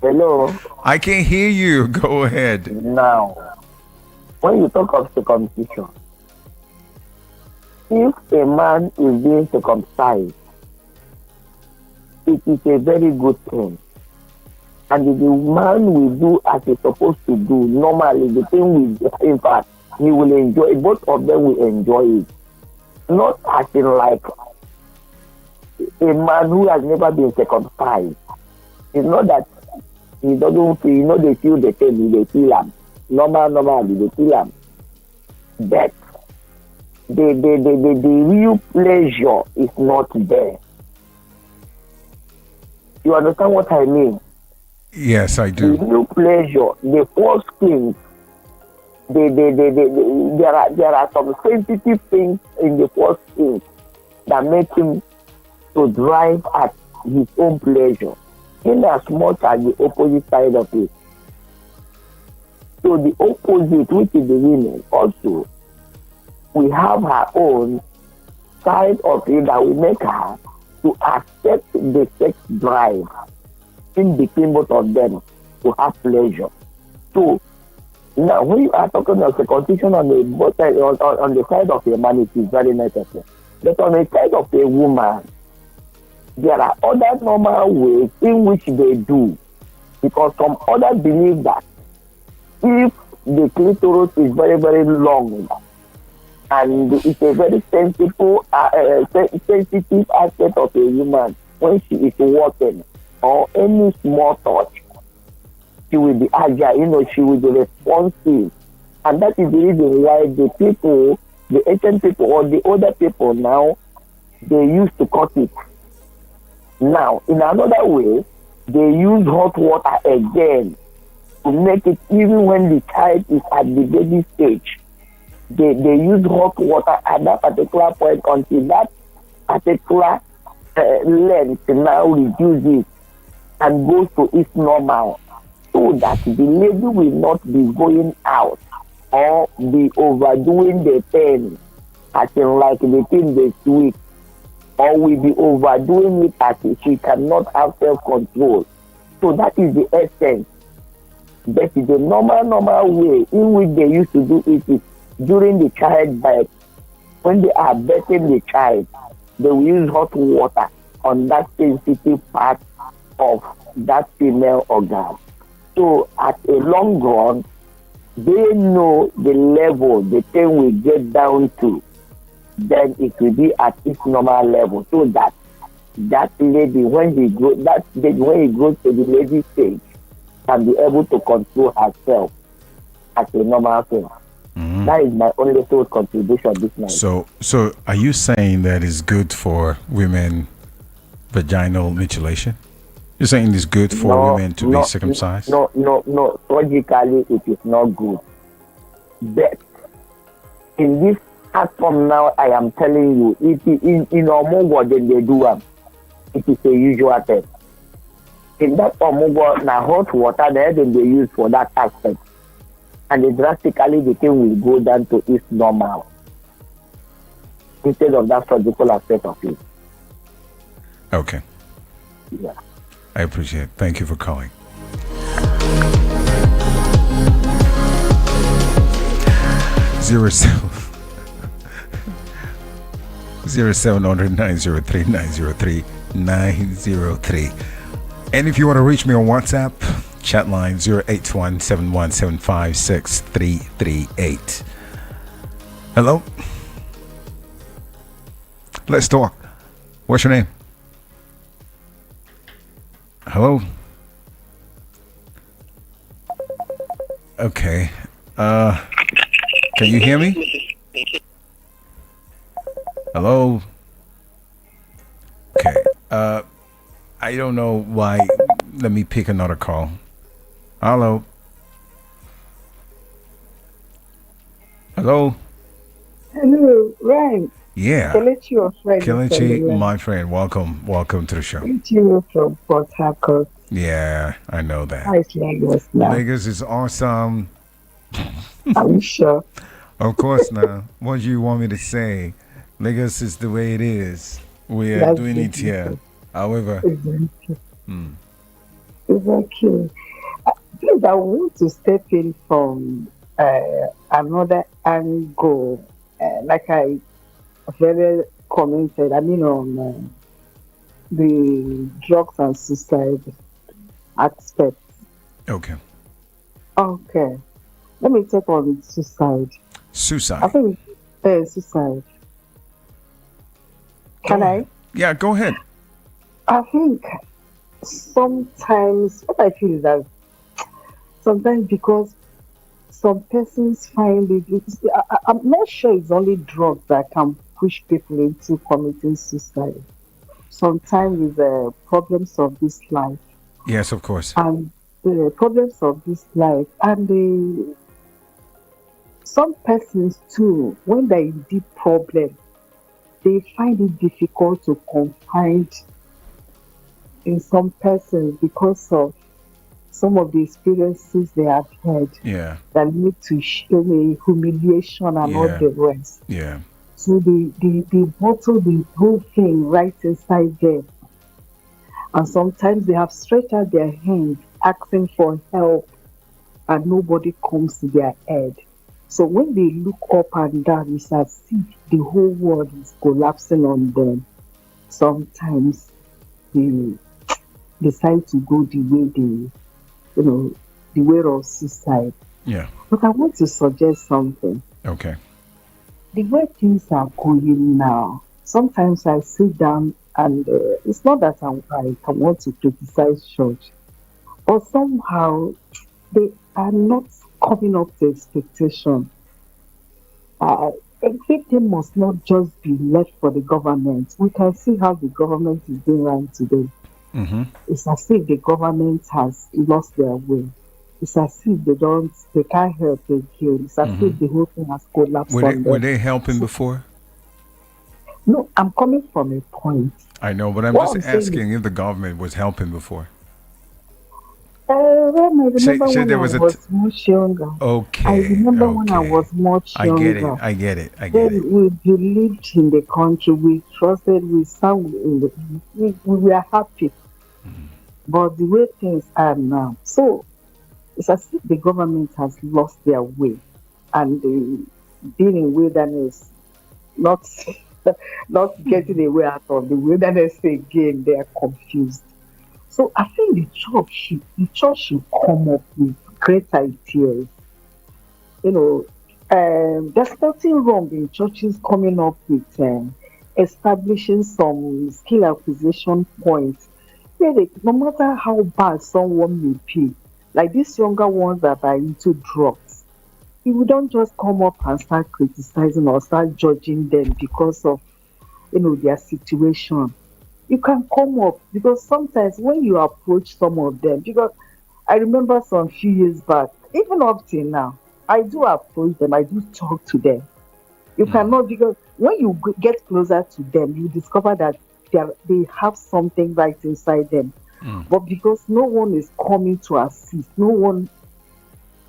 Hello? I can hear you. Go ahead. Now, when you talk of circumcision, if a man is being circumcised, it is a very good thing. And if the man will do as he's supposed to do, normally the thing will, in fact, he will enjoy it. Both of them will enjoy it. Not as in like a man who has never been circumcised. It's not that he doesn't feel, they feel the pain, they feel him. Normally, they feel him. But the real pleasure is not there. You understand what I mean? Yes, I do. The real pleasure, the foreskin, there are some sensitive things in the foreskin that make him to drive at his own pleasure, in as much as the opposite side of it. So the opposite, which is the women, also, we have her own side of it that will make her to accept the sex drive in between both of them to have pleasure. So now when you are talking of the condition on the both side, on the side of a man, it is very necessary. But on the side of a woman, there are other normal ways in which they do, because some others believe that if the clitoris is very, very long and it's a very sensitive aspect of a woman when she is walking or any small touch, she will be agile, she will be responsive. And that is the reason why the people, the ancient people or the older people now, they used to cut it. Now, in another way, they use hot water again to make it, even when the child is at the baby stage. They use hot water at that particular point until that particular length now reduces and goes to its normal, so that the lady will not be going out or be overdoing the pain, as in like the thing they sweet, or will be overdoing it as if she cannot have self-control. So that is the essence. That is the normal way in which they used to do it is during the childbirth. When they are birthing the child, they will use hot water on that sensitive part of that female organ. So at a long run, they know the level the thing will get down to. Then it will be at its normal level, so that lady, when he grows to the lady stage, can be able to control herself as a normal thing. Mm-hmm. That is my only thought contribution this night. So are you saying that it's good for women vaginal mutilation? You're saying it's good for women to be circumcised? No. Logically, it is not good. But in this as from now, I am telling you, it is in Omugo then they do it is a usual test. In that Omugo, now hot water there then they use for that aspect. And drastically the thing will go down to its normal. Instead of that surgical aspect of it. Okay. Yeah. I appreciate it. Thank you for calling. 0700-903-903. And if you want to reach me on WhatsApp, chat line 081-717-56338. Hello? Let's talk. What's your name? Hello? Okay. Can you hear me? Hello? Okay. I don't know why. Let me pick another call. Hello? Hello? Hello, right. Yeah. Kelechi, your friend. Kelechi, my friend. Welcome to the show. Kelechi from Port Harcourt. Yeah, I know that. How is Lagos now? Lagos is awesome. Are you sure? Of course now. What do you want me to say? Lagos is the way it is. We are doing it here. However, Exactly. Please, I want to step in from another angle. Like I very commented, on the drugs and suicide aspect. Okay. Let me take on suicide. Suicide. I think suicide. Can I? Yeah, go ahead. I think sometimes what I feel is that sometimes because some persons find it, I'm not sure it's only drugs that can push people into committing suicide. Sometimes it's problems of this life. Yes, of course. And the problems of this life, and some persons too, when they're in deep problem, they find it difficult to confide in some persons because of some of the experiences they have had Yeah. that lead to humiliation and all Yeah. the rest. Yeah. So they bottle the whole thing right inside them. And sometimes they have stretched out their hands asking for help and nobody comes to their aid. So when they look up and down, it's as if the whole world is collapsing on them. Sometimes they decide to go the way the way of suicide. Yeah. But I want to suggest something. Okay. The way things are going now, sometimes I sit down and it's not that I want to criticize church, but somehow they are not coming up to expectation. Everything must not just be left for the government. We can see how the government is doing right today. Mm-hmm. It's as if the government has lost their way. It's as if they can't help again. It's as if the whole thing has collapsed on them. Were they helping before? No, I'm coming from a point. I know, but I'm just asking if the government was helping before. I remember when there I was was much younger. Okay. I remember when I was much younger. I get it. Then we believed in the country. We trusted. We sang in we were happy. But the way things are now, so it's as if the government has lost their way, and being in wilderness, not not getting away out of the wilderness again. They are confused. So I think the church should come up with great ideas. There's nothing wrong in churches coming up with establishing some skill acquisition points. No matter how bad someone may be, like these younger ones that are into drugs, if we don't just come up and start criticizing or start judging them because of their situation. You can come up because sometimes when you approach some of them, because I remember some few years back, even up till now, I do approach them, I do talk to them. You cannot, because when you get closer to them, you discover that they have something right inside them. But because no one is coming to assist, no one,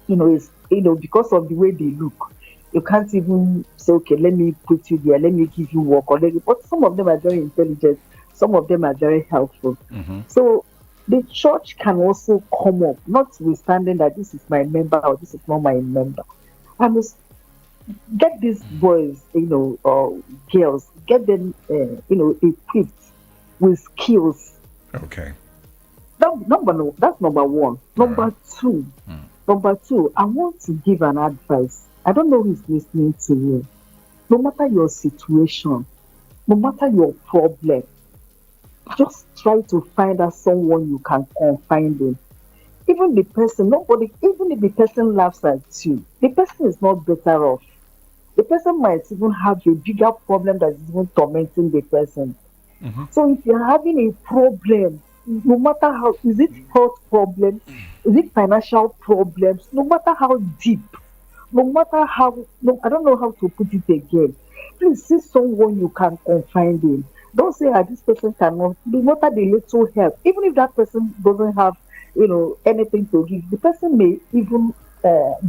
is, because of the way they look, you can't even say, okay, let me put you there, let me give you work. But some of them are very intelligent. Some of them are very helpful. So the church can also come up, notwithstanding that this is my member or this is not my member. I must get these boys, or girls, get them, equipped with skills. Okay. That's number one. Number two, I want to give an advice. I don't know who's listening to me. No matter your situation, no matter your problem, just try to find out someone you can confide in. Even if the person laughs at you, the person is not better off. The person might even have a bigger problem that is even tormenting the person. So if you're having a problem, no matter how, is it health problem, is it financial problems, no matter how deep, no matter how, I don't know how to put it again, please see someone you can confide in. Don't say, this person cannot, no matter the little help, even if that person doesn't have, anything to give, the person may even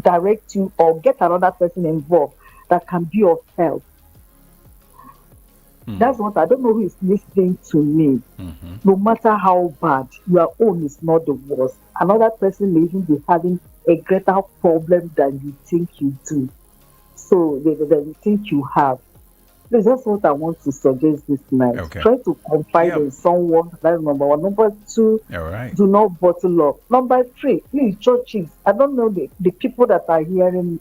direct you or get another person involved that can be of help. That's what I don't know who is listening to me. No matter how bad, your own is not the worst. Another person may even be having a greater problem than you think you do. So than you think you have. That's what I want to suggest this night. Okay. Try to confide in someone. That's number one. Number two, all right, do not bottle up. Number three, please, churches. I don't know the people that are hearing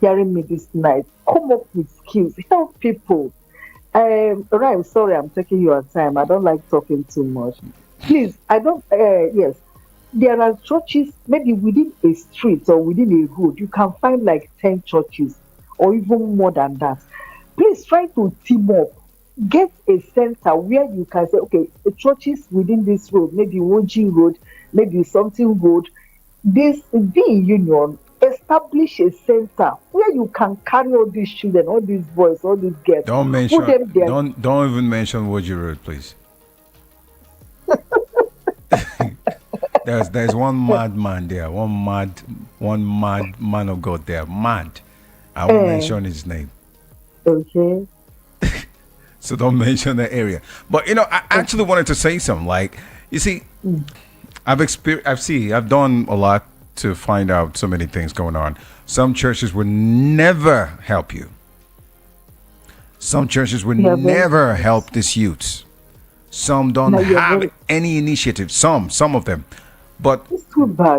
me this night. Come up with skills. Help people. Right, sorry, I'm taking your time. I don't like talking too much. Please, I don't. Yes, there are churches maybe within a street or within a road. You can find like 10 churches or even more than that. Please try to team up. Get a center where you can say, okay, the churches within this road, maybe Woji Road, maybe something road, this be in union, establish a center where you can carry all these children, all these boys, all these girls. Don't mention, put them there. don't even mention Woji Road, please. There's one mad man there, one mad man of God there, mad. I won't mention his name. Okay. So don't mention the area. But I actually wanted to say something. Like, you see, I've done a lot to find out so many things going on. Some churches will never help you. Some churches will never help these youths. Some don't have any initiative. Some of them. But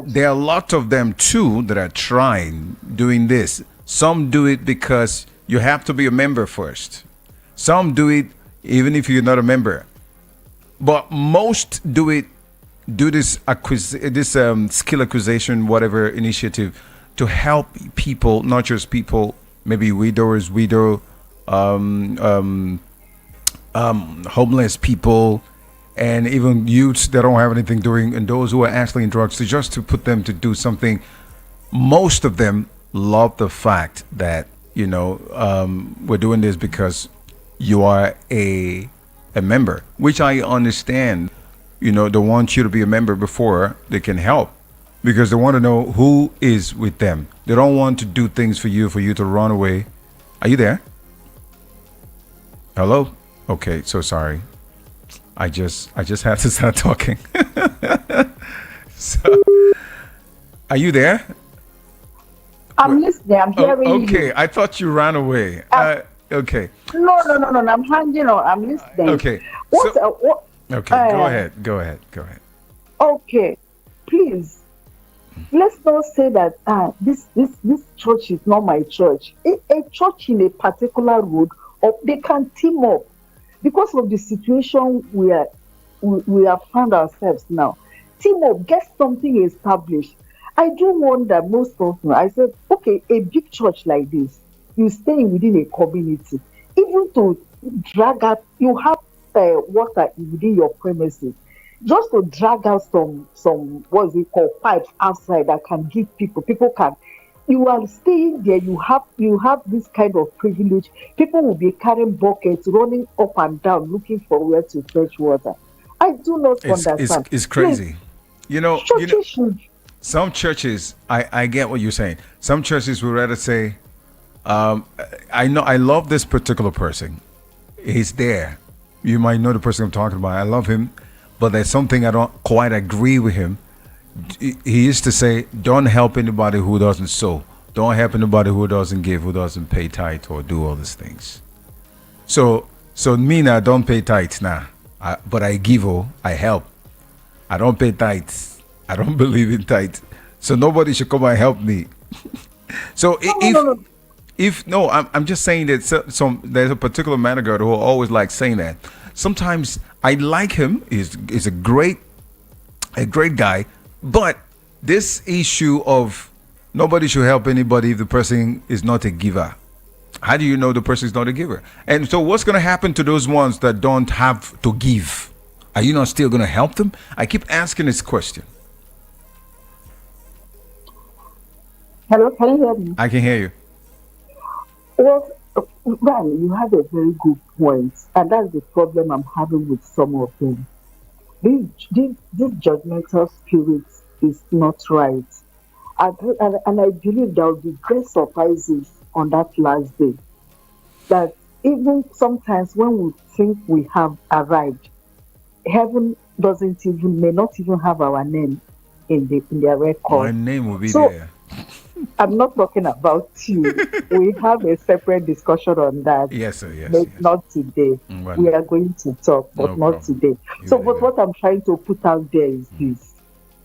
there are a lot of them too that are trying doing this. Some do it because you have to be a member first. Some do it even if you're not a member. But most do this skill acquisition, whatever initiative, to help people, not just people, maybe widows, homeless people, and even youths that don't have anything doing, and those who are actually in drugs, to put them to do something. Most of them love the fact that we're doing this because you are a member, which I understand. They want you to be a member before they can help, because they want to know who is with them. They don't want to do things for you to run away. Are you there? Hello? Okay, so sorry. I just had to start talking. So, are you there? I'm listening. I'm hearing you. Okay, I thought you ran away. Okay. No. I'm hanging on. I'm listening. Okay. Okay. Go ahead. Okay. Please. Let's not say that this church is not my church. A church in a particular road, or they can team up because of the situation we have found ourselves now. Team up, get something established. I do wonder most often. I said, okay, a big church like this, you stay within a community, even to drag out, you have water within your premises, just to drag out some what is it called, pipes outside that can give people can. You are staying there. You have this kind of privilege. People will be carrying buckets, running up and down, looking for where to fetch water. I do not understand. It's crazy. Churches should. Some churches, I get what you're saying. Some churches would rather say, I love this particular person. He's there. You might know the person I'm talking about. I love him, but there's something I don't quite agree with him. He used to say, don't help anybody who doesn't sow. Don't help anybody who doesn't give, who doesn't pay tithe or do all these things. So me now, don't pay tithe now. But I give, I help. I don't pay tithes. I don't believe in tithe. So nobody should come and help me. So I'm just saying that there's a particular man of God who always like saying that. Sometimes I like him. He's a great guy. But this issue of nobody should help anybody if the person is not a giver. How do you know the person is not a giver? And so what's going to happen to those ones that don't have to give? Are you not still going to help them? I keep asking this question. Hello, can you hear me? I can hear you. Well, Ryan, you have a very good point, and that's the problem I'm having with some of them. This judgmental spirit is not right. And I believe there will be great surprises on that last day. That even sometimes when we think we have arrived, heaven may not even have our name in their record. My name will be there. I'm not talking about you. We have a separate discussion on that. Yes, sir. Yes. Not today. Well, we are going to talk, but not today. But what I'm trying to put out there is this: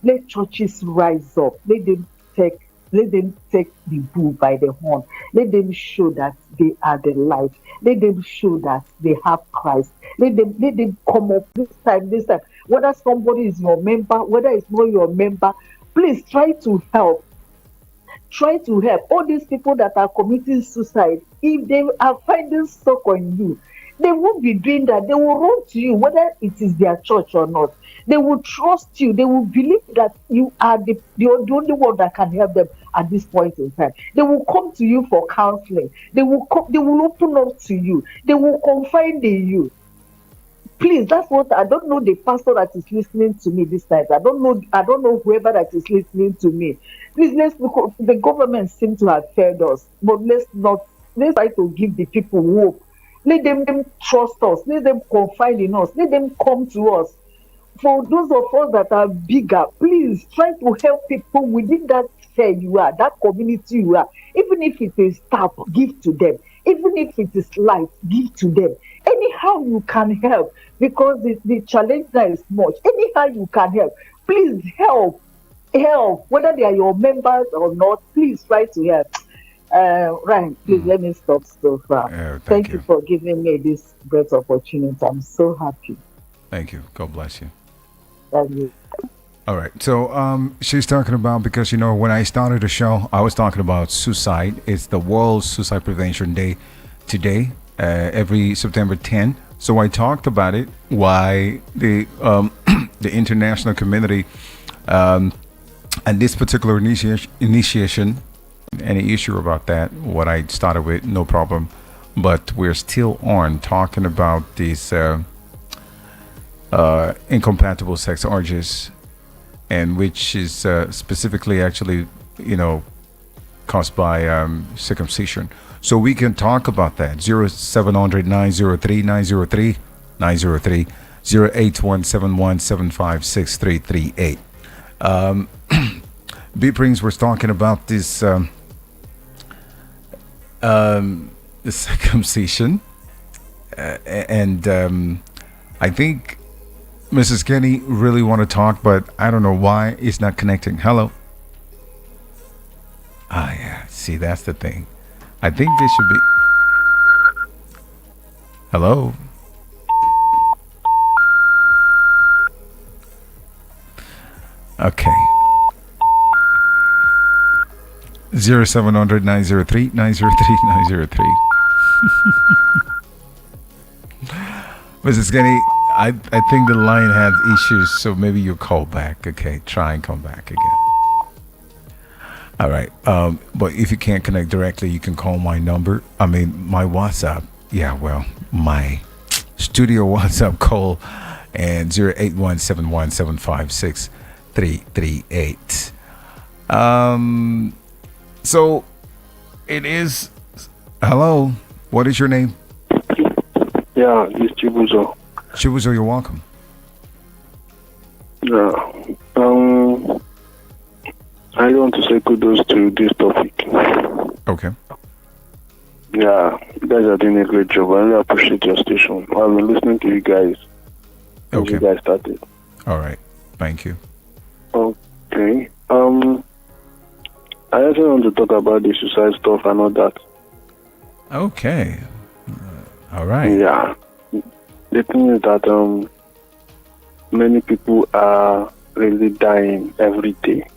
let churches rise up. Let them take the bull by the horn. Let them show that they are the light. Let them show that they have Christ. Let them come up this time. Whether somebody is your member, whether it's not your member, please try to help. Try to help all these people that are committing suicide. If they are finding stuck on you, they won't be doing that. They will run to you, whether it is their church or not. They will trust you. They will believe that you are the only one that can help them at this point in time. They will come to you for counseling. They will open up to you. They will confide in you. Please, that's what I don't know. The pastor that is listening to me this night, I don't know whoever that is listening to me. Please, the government seem to have failed us, but let's try to give the people hope. Let them trust us, let them confide in us, let them come to us. For those of us that are bigger, please try to help people within that sphere you are, that community you are. Even if it is staff, give to them. Even if it is life, give to them. Anyhow you can help, because the challenge there is much. Anyhow you can help, please help. Whether they are your members or not, please try to help. Ryan, please let me stop so far. Thank you for giving me this great opportunity. I'm so happy. Thank you. God bless you. Thank you. All right. So she's talking about, because, when I started the show, I was talking about suicide. It's the World Suicide Prevention Day today, every September 10. So I talked about it, why the the international community and this particular initiation, any issue about that, what I started with, no problem. But we're still on talking about these incompatible sex orgies, and which is specifically actually, caused by circumcision. So we can talk about that. 0700 903 903 903 08171756338. B Prince was talking about this the circumcision, and I think Mrs. Kenny really want to talk, but I don't know why it's not connecting. Hello. Yeah. See, that's the thing. I think this should be. Hello. Okay. 0700 903 903 903. Mrs. Kenny, I think the line had issues, so maybe you call back. Okay, try and come back again. All right. But if you can't connect directly, you can call my number. My WhatsApp. Yeah, well, my studio WhatsApp call, and 08171756338. So it is. Hello. What is your name? Yeah, it's Chibuzo. Chibuzo, you're welcome. Yeah. I want to say kudos to this topic. Okay. Yeah, you guys are doing a great job. I really appreciate your station. I've been listening to you guys since you guys started. All right. Thank you. Okay. I also want to talk about the suicide stuff and all that. Okay. All right. Yeah. The thing is that many people are really dying every day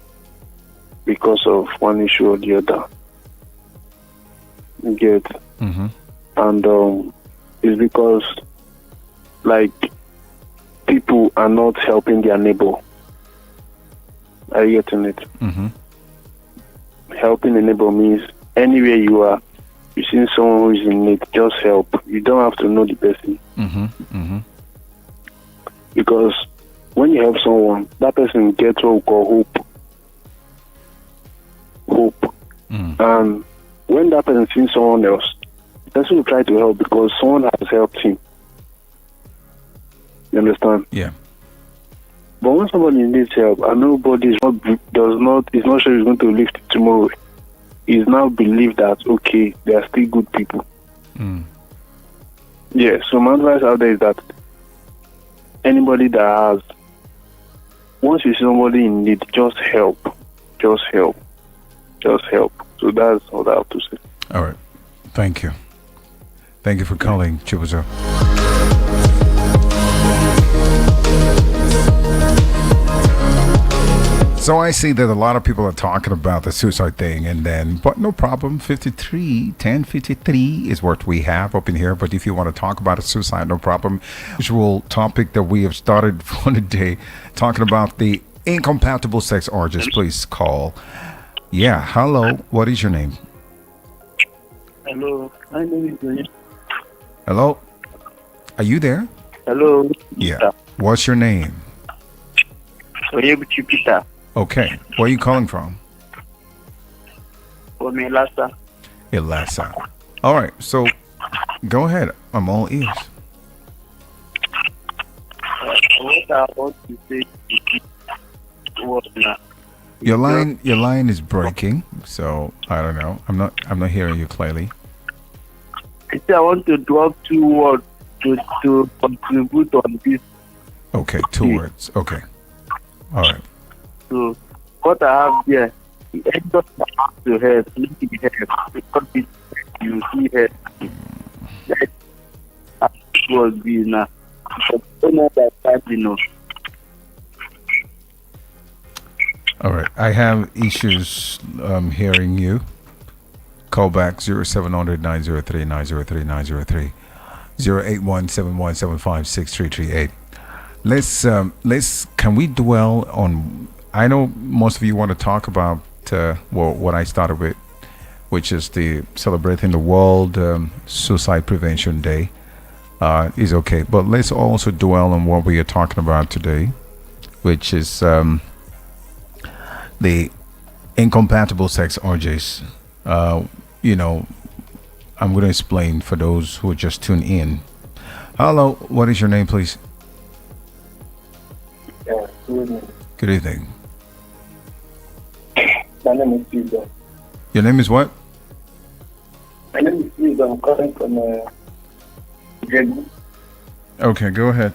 because of one issue or the other. You get? Mm-hmm. And it's because, people are not helping their neighbor. Are you getting it? Mm-hmm. Helping the neighbor means anywhere you are, you see someone who is in need, just help. You don't have to know the person. Mm-hmm. Mm-hmm. Because when you help someone, that person gets what we call hope. Hope. Mm. And when that person sees someone else, the person will try to help because someone has helped him. You understand? Yeah. But when somebody needs help and nobody is not sure he's going to live tomorrow, he's now believed that okay, they are still good people. Mm. Yeah, so my advice out there is that anybody that has, once you see somebody in need, just help. Just help. Just help. So that's all I have to say. All right. Thank you. Thank you for calling, Chibuzo. So I see that a lot of people are talking about the suicide thing, but no problem. 1053 is what we have up in here. But if you want to talk about a suicide, no problem. Usual topic that we have started for the day, talking about the incompatible sex orgies. Please call. Yeah, hello. What is your name? Hello, my name is William. Hello. Are you there? Hello. Yeah. What's your name? Oyebuchi Peter. Okay. Where are you calling from? Omelasa. Ilasa. All right. So go ahead. I'm all ears. What I want to say was Your line is breaking, so I don't know. I'm not hearing you clearly. I want to drop 2 words to contribute on this. Okay, 2 words. Okay. All right. So what I have here, the end of the have to help, need to help, because you see help. That was be now. All right. I have issues hearing you. Call back 0700 903 903 903 08171756338. Let's can we dwell on, I know most of you want to talk about what I started with, which is the celebrating the World Suicide Prevention Day. Is okay, but let's also dwell on what we are talking about today, which is the incompatible sex orgies. You know, I'm going to explain for those who just tuned in. Hello, what is your name, please? Yeah, good evening. Good evening. My name is Caesar. Your name is what? My name is Caesar. I'm calling from Jebu. Okay, go ahead.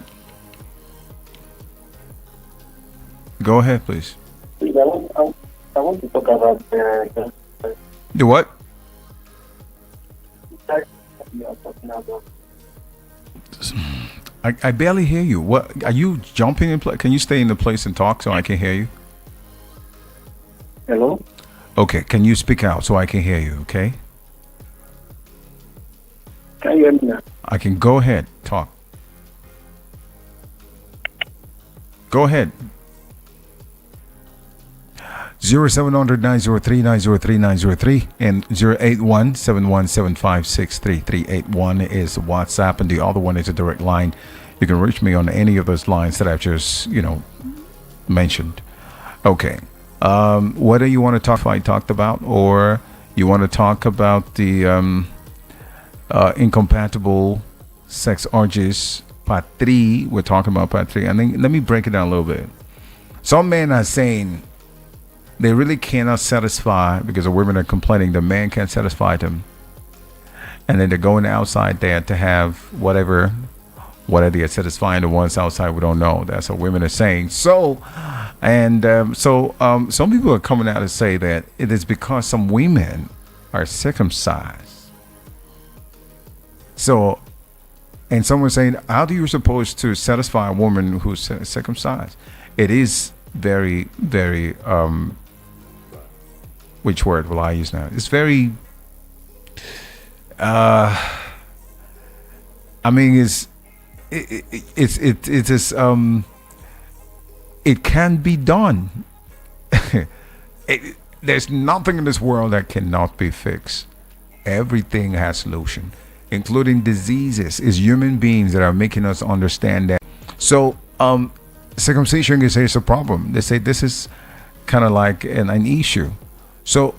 Go ahead, please. Please, I want to talk about The what? you are talking about. I barely hear you. What are you jumping in place? Can you stay in the place and talk so I can hear you? Hello? Okay, can you speak out so I can hear you, okay? Can you hear me now? I can go ahead, talk. Go ahead. 0700 903 903 903 and 081 7175 381 is WhatsApp, and the other one is a direct line. You can reach me on any of those lines that I've just, mentioned. Okay. Whether you want to talk I talked about, or you want to talk about the incompatible sex orgies, Pt3. We're talking about Pt3. And then let me break it down a little bit. Some men are saying they really cannot satisfy, because the women are complaining the man can't satisfy them, and then they're going outside there to have whatever they are satisfying the ones outside. We don't know. That's what women are saying. So some people are coming out to say that it is because some women are circumcised. So, and someone's saying, how do you supposed to satisfy a woman who's circumcised? It is very, very, which word will I use now? It's very, it can be done. There's nothing in this world that cannot be fixed. Everything has solution, including diseases. It's human beings that are making us understand that. So, circumcision, they say it's a problem. They say this is kind of like an issue. So,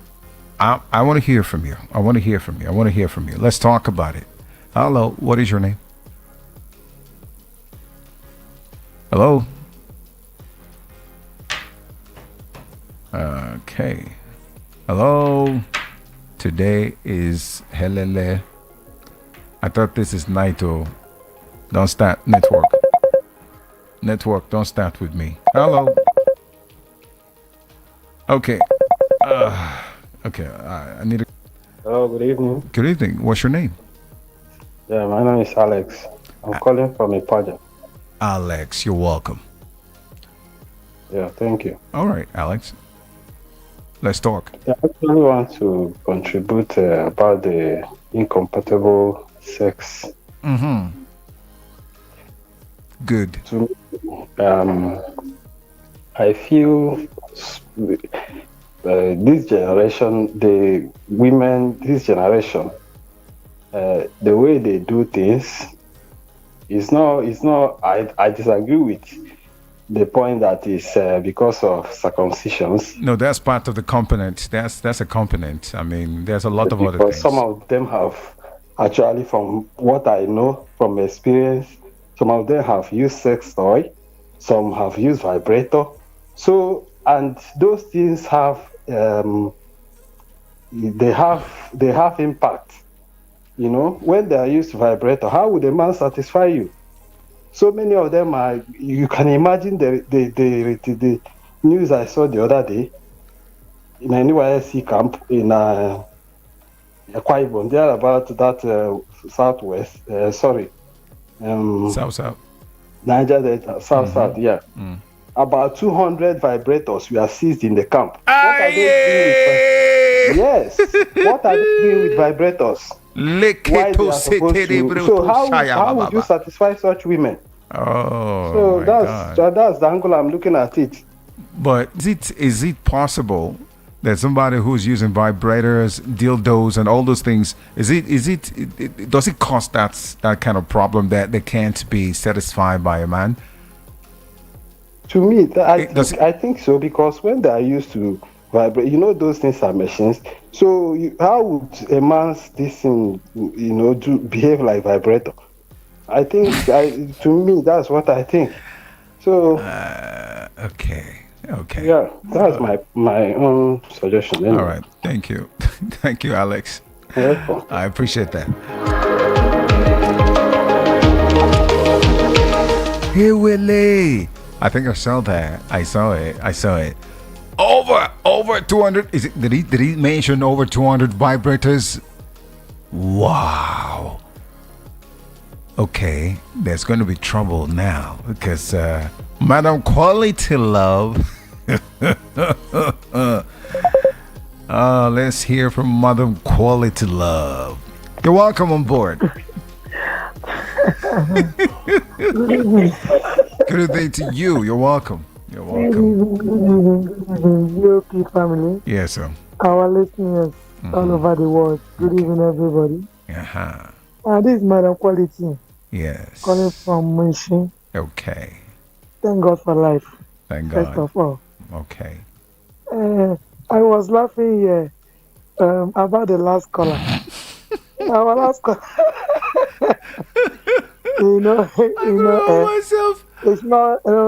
I want to hear from you. I want to hear from you. Let's talk about it. Hello, what is your name? Hello? Okay. Hello? Today is Helele. I thought this is Naito. Don't start network. Network, don't start with me. Hello? Okay. Okay, I need a... Hello, good evening. Good evening. What's your name? Yeah, my name is Alex. I'm calling from a project. Alex, you're welcome. Yeah, thank you. All right, Alex. Let's talk. Yeah, I actually want to contribute about the incompatible sex. Mm-hmm. Good. I feel this generation, the women, this generation, the way they do things, It's not. It's not. I disagree with the point that is because of circumcisions. No, that's part of the component. That's a component. I mean, there's a lot of other Because some things. of them have actually, from what I know from experience, some of them have used sex toy, some have used vibrator. So, and those things have they have impact. You know, when they are used vibrator, how would a man satisfy you? So many of them are. You can imagine the news I saw the other day in a NYSC camp in Akwa Ibom. They are about that southwest. South. Niger Delta, south. Yeah. About 200 vibrators were seized in the camp. What are they doing with Yes. What are they doing with vibrators? Why they are supposed to? So how would you satisfy such women? Oh, So my that's God. that's the angle I'm looking at it. But is it possible that somebody who's using vibrators, dildos, and all those things, does it cause that kind of problem that they can't be satisfied by a man? To me, I think so, because when they are used to vibrate, those things are machines. So how would a man's this thing, behave like vibrator? I think, to me, that's what I think. So. Okay. Yeah, that's my own suggestion. Anyway. All right. Thank you. Thank you, Alex. I appreciate that. Hey, Willie. I think I saw that. I saw it. Over 200. Did he mention over 200 vibrators? Wow. Okay, there's going to be trouble now because Madam Quality Love. Let's hear from Madam Quality Love. You're welcome on board. Good evening to you. You're welcome. You're welcome. BOP family. Yes, sir. Our listeners all over the world. Good evening, everybody. This is Madam Quality. Yes. Calling from Munshi. Okay. Thank God for life. Thank God. First of all. Okay. I was laughing here about the last caller. Our last caller. myself. It's not. No.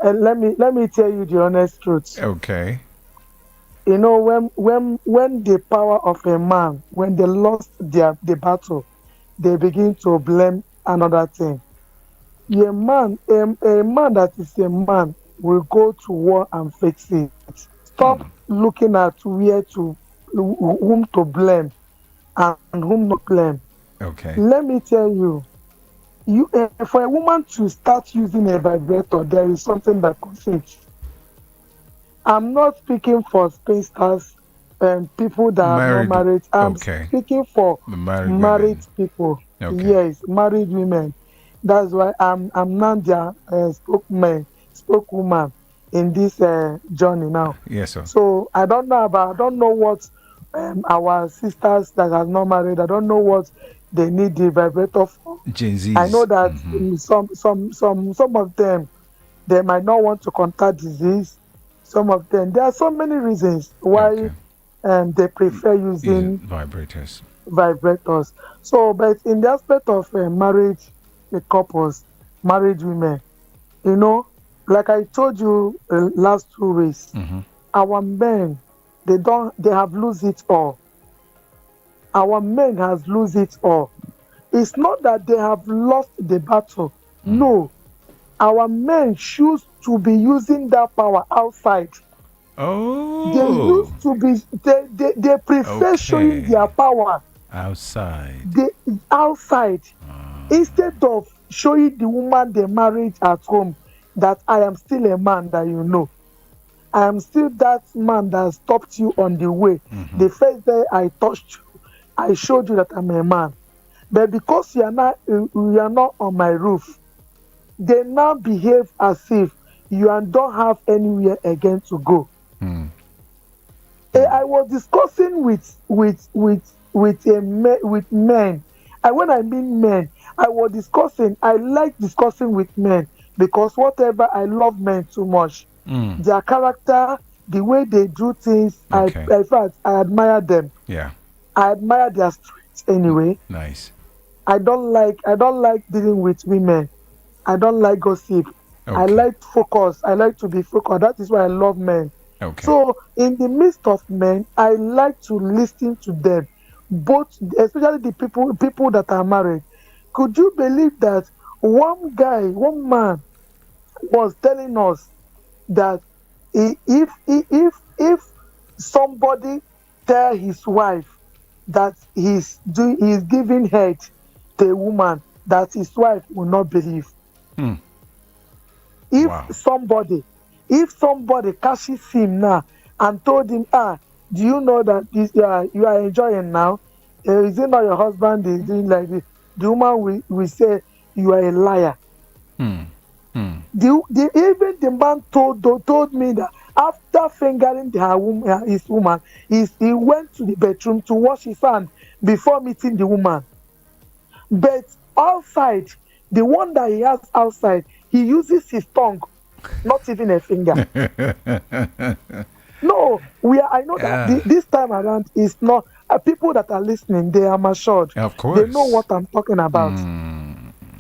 Let me tell you the honest truth. Okay. When the power of a man, when they lost the battle, they begin to blame another thing. A man that is a man will go to war and fix it. Stop looking at whom to blame and whom not blame. Okay. Let me tell you, for a woman to start using a vibrator, there is something that consists. I'm not speaking for spinsters and people that are not married. I'm speaking for married people. Okay. Yes, married women. That's why I'm now their spokeswoman in this journey now. Yes, sir. So I don't know what our sisters that are not married. I don't know what they need the vibrator for. Gen Zs. I know that some of them, they might not want to contact disease. Some of them, there are so many reasons why they prefer using vibrators. So, but in the aspect of marriage couples, married women, like I told you last 2 weeks, our men, they have lose it all. Our men has lose it all. It's not that they have lost the battle. No, our men choose to be using that power outside. Oh, they used to be. They prefer showing their power outside. Outside, instead of showing the woman they married at home that I am still a man that you know. I am still that man that stopped you on the way. The first day I touched you, I showed you that I'm a man. But because you are not on my roof, they now behave as if you don't have anywhere again to go. I was discussing with men. when I mean men, I like discussing with men because whatever, I love men too much. Their character, the way they do things, Okay. in fact, I admire them. Yeah. I admire their strength anyway. Nice. I don't like dealing with women. I don't like gossip. I Okay. like focus. I like to be focused. That is why I love men. Okay. So in the midst of men, I like to listen to them, both, especially the people that are married. Could you believe that one man was telling us that if somebody tell his wife that he's giving head to a woman, that his wife will not believe. If somebody catches him now and told him, do you know that you are enjoying now? Is it not your husband is doing like this? The woman will say you are a liar. Even the man told me that after fingering his woman, he went to the bedroom to wash his hand before meeting the woman. But outside, the one that he has outside, he uses his tongue, not even a finger. No, I know that this time around is not people that are listening. They are matured. Of course, they know what I'm talking about.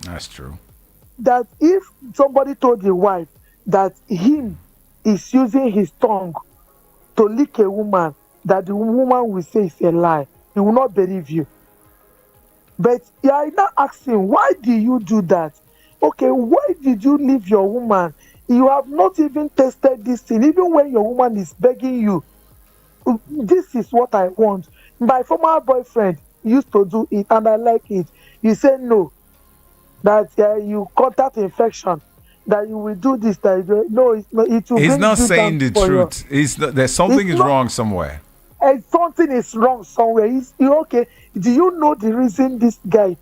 That's true. That if somebody told the wife that him is using his tongue to lick a woman, that the woman will say it's a lie. He will not believe you. But you are now asking, why do you do that? Okay, why did you leave your woman? You have not even tested this thing. Even when your woman is begging you, this is what I want. My former boyfriend used to do it and I like it. You say no, that you contact infection, that you will do this, that no, it will He's bring not you saying down the for truth. There's something is wrong somewhere. Something is wrong somewhere. Okay. Do you know the reason this guy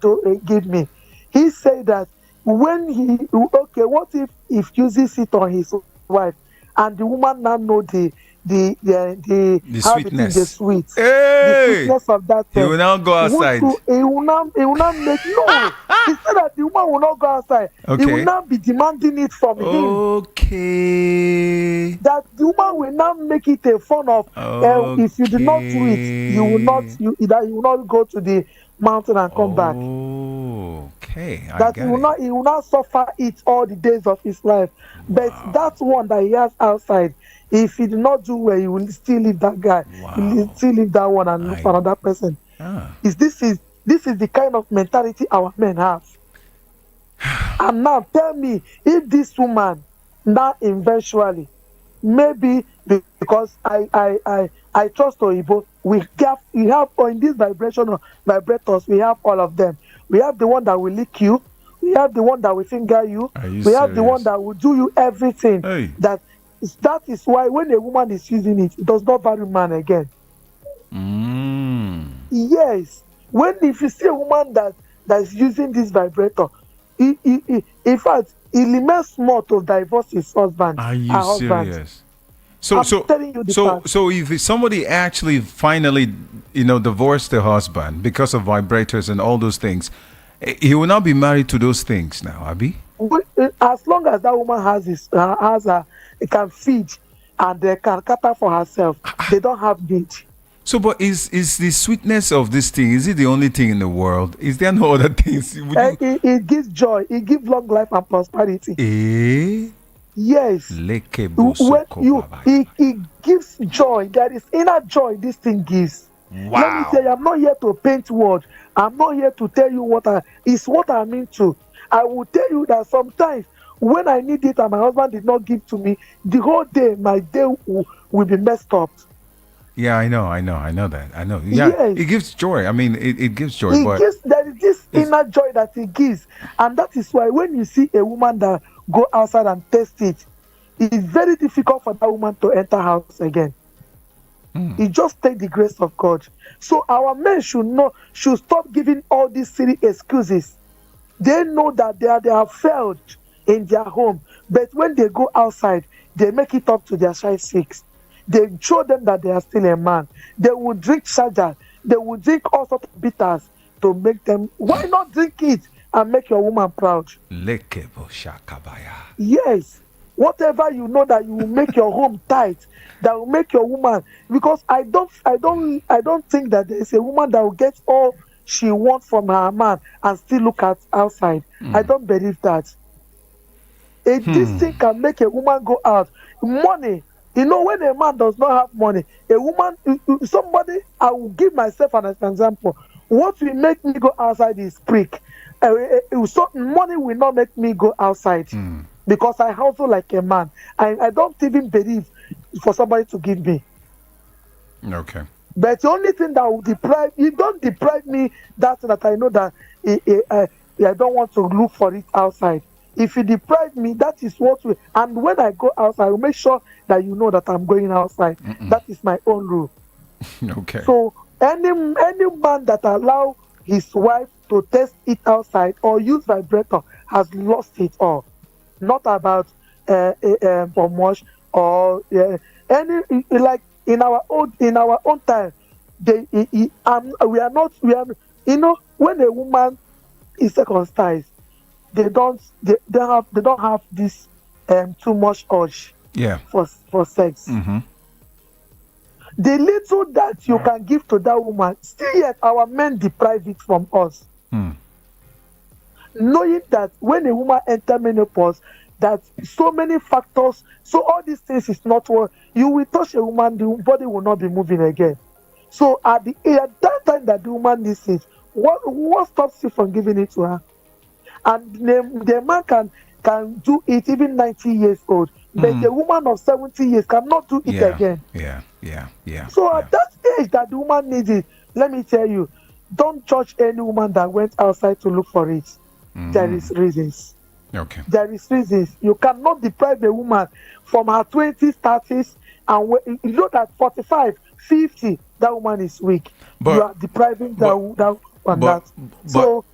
gave me? He said that when what if uses it on his wife and the woman now know the sweetness, the sweetness of that he will now go outside. He will not make he said that the woman will not go outside. Okay. He will not be demanding it from him. Okay. That the woman will not make it a fun of if you do not do it, you will not go to the mountain and come back. Okay. He will not suffer it all the days of his life. But that one that he has outside, if he did not do well, he will still leave that guy. He will still leave that one and look for another person. This is the kind of mentality our men have. And now tell me, if this woman now eventually, maybe because I trust Oyibo, we have in this vibrators, we have all of them. We have the one that will lick you. We have the one that will finger you. We have the one that will do you everything. That is why when a woman is using it, it does not value man again. Yes. If you see a woman that is using this vibrator, in fact, it remains small to divorce his husband. Are you serious? So if somebody actually finally, divorced the husband because of vibrators and all those things, he will not be married to those things now, Abi? As long as that woman can feed and they can cater for herself, they don't have need. So, but is the sweetness of this thing, is it the only thing in the world? Is there no other things? It gives joy. It gives long life and prosperity. Yes. It gives joy. There is inner joy this thing gives. Wow. Let me tell you, I'm not here to paint words. I'm not here to tell you what I mean to. I will tell you that sometimes when I need it and my husband did not give to me, the whole day, my day will be messed up. Yeah, I know that. I know. Yeah, yes. It gives joy. I mean, it gives joy. There is this inner joy that it gives. And that is why when you see a woman that go outside and test it, it is very difficult for that woman to enter house again. It just takes the grace of God. So our men should stop giving all these silly excuses. They know that they have failed in their home. But when they go outside, they make it up to their shy six. They show them that they are still a man. They will drink shaja. They will drink all sorts of bitters to make them. Why not drink it and make your woman proud? Lekebo shakabaya. Yes. Whatever you know that you will make your home tight, that will make your woman, because I don't think that there is a woman that will get all she wants from her man and still look at outside. I don't believe that. This thing can make a woman go out. Money, when a man does not have money, a woman, somebody, I will give myself an example. What will make me go outside is prick. So money will not make me go outside. Because I hustle like a man. I don't even believe for somebody to give me. Okay. But the only thing that will don't deprive me that I know that I don't want to look for it outside. If you deprive me, that is what we. And when I go outside, I will make sure that you know that I'm going outside. That is my own rule. Okay. So any man that allow his wife to test it outside or use vibrator has lost it all. Not about promotion or any like in our own time. We are not. When a woman is circumcised, they don't have this too much urge. Yeah. For sex. The little that you can give to that woman, still yet our men deprive it from us. Knowing that when a woman enters menopause, that so many factors, so all these things is not what you will touch a woman, the body will not be moving again. So at that time that the woman needs it, what stops you from giving it to her? And the man can do it even 90 years old, but a woman of 70 years cannot do it again. Yeah. So at that age that the woman needs it, let me tell you, don't judge any woman that went outside to look for it. There is reasons. Okay. There is reasons. You cannot deprive a woman from her 20s, 30s, and you know that 45, 50, that woman is weak. You are depriving that. So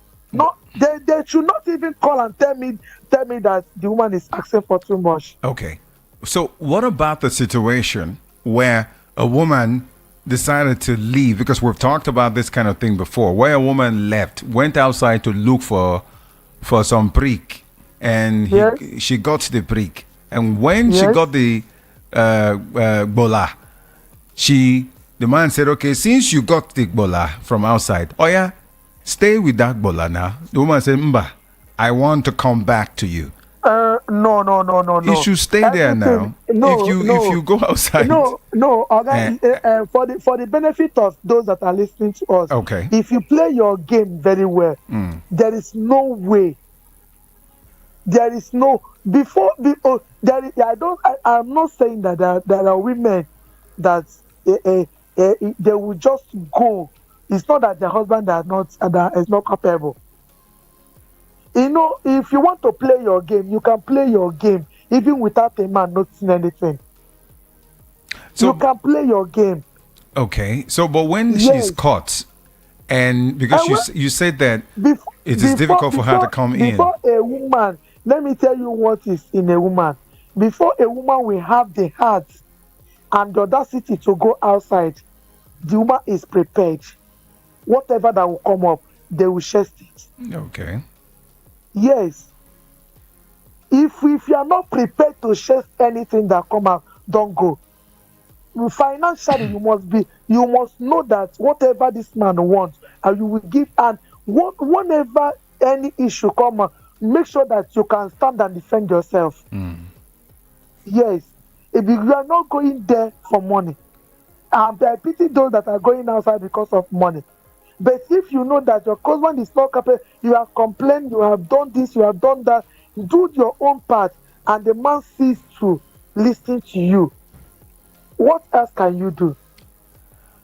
they should not even call and tell me that the woman is asking for too much. Okay. So what about the situation where a woman decided to leave? Because we've talked about this kind of thing before, where a woman went outside to look for some prick, and she got the prick, and when she got the bola, the man said, okay, since you got the bola from outside, oh yeah, stay with that bola now. The woman said, Mba, I want to come back to you. No. You should stay there now. If you go outside. No. For the benefit of those that are listening to us. Okay. If you play your game very well, there is no way. There is no I'm not saying that there are women that they will just go. It's not that the husband is not capable. If you want to play your game, you can play your game even without a man noticing anything. So, you can play your game. Okay. So, but when she's caught, and because you said that it is difficult for her to come in. Before a woman, let me tell you what is in a woman. Before a woman will have the heart and the audacity to go outside, the woman is prepared. Whatever that will come up, they will chest it. Okay. Yes. If you are not prepared to chest anything that come out, don't go. Financially, you must know that whatever this man wants, you will give. And whenever any issue come up, make sure that you can stand and defend yourself. Yes. If you are not going there for money, I pity those that are going outside because of money. But if you know that your husband is not capable, you have complained, you have done this, you have done that, do your own part, and the man ceases to listen to you. What else can you do?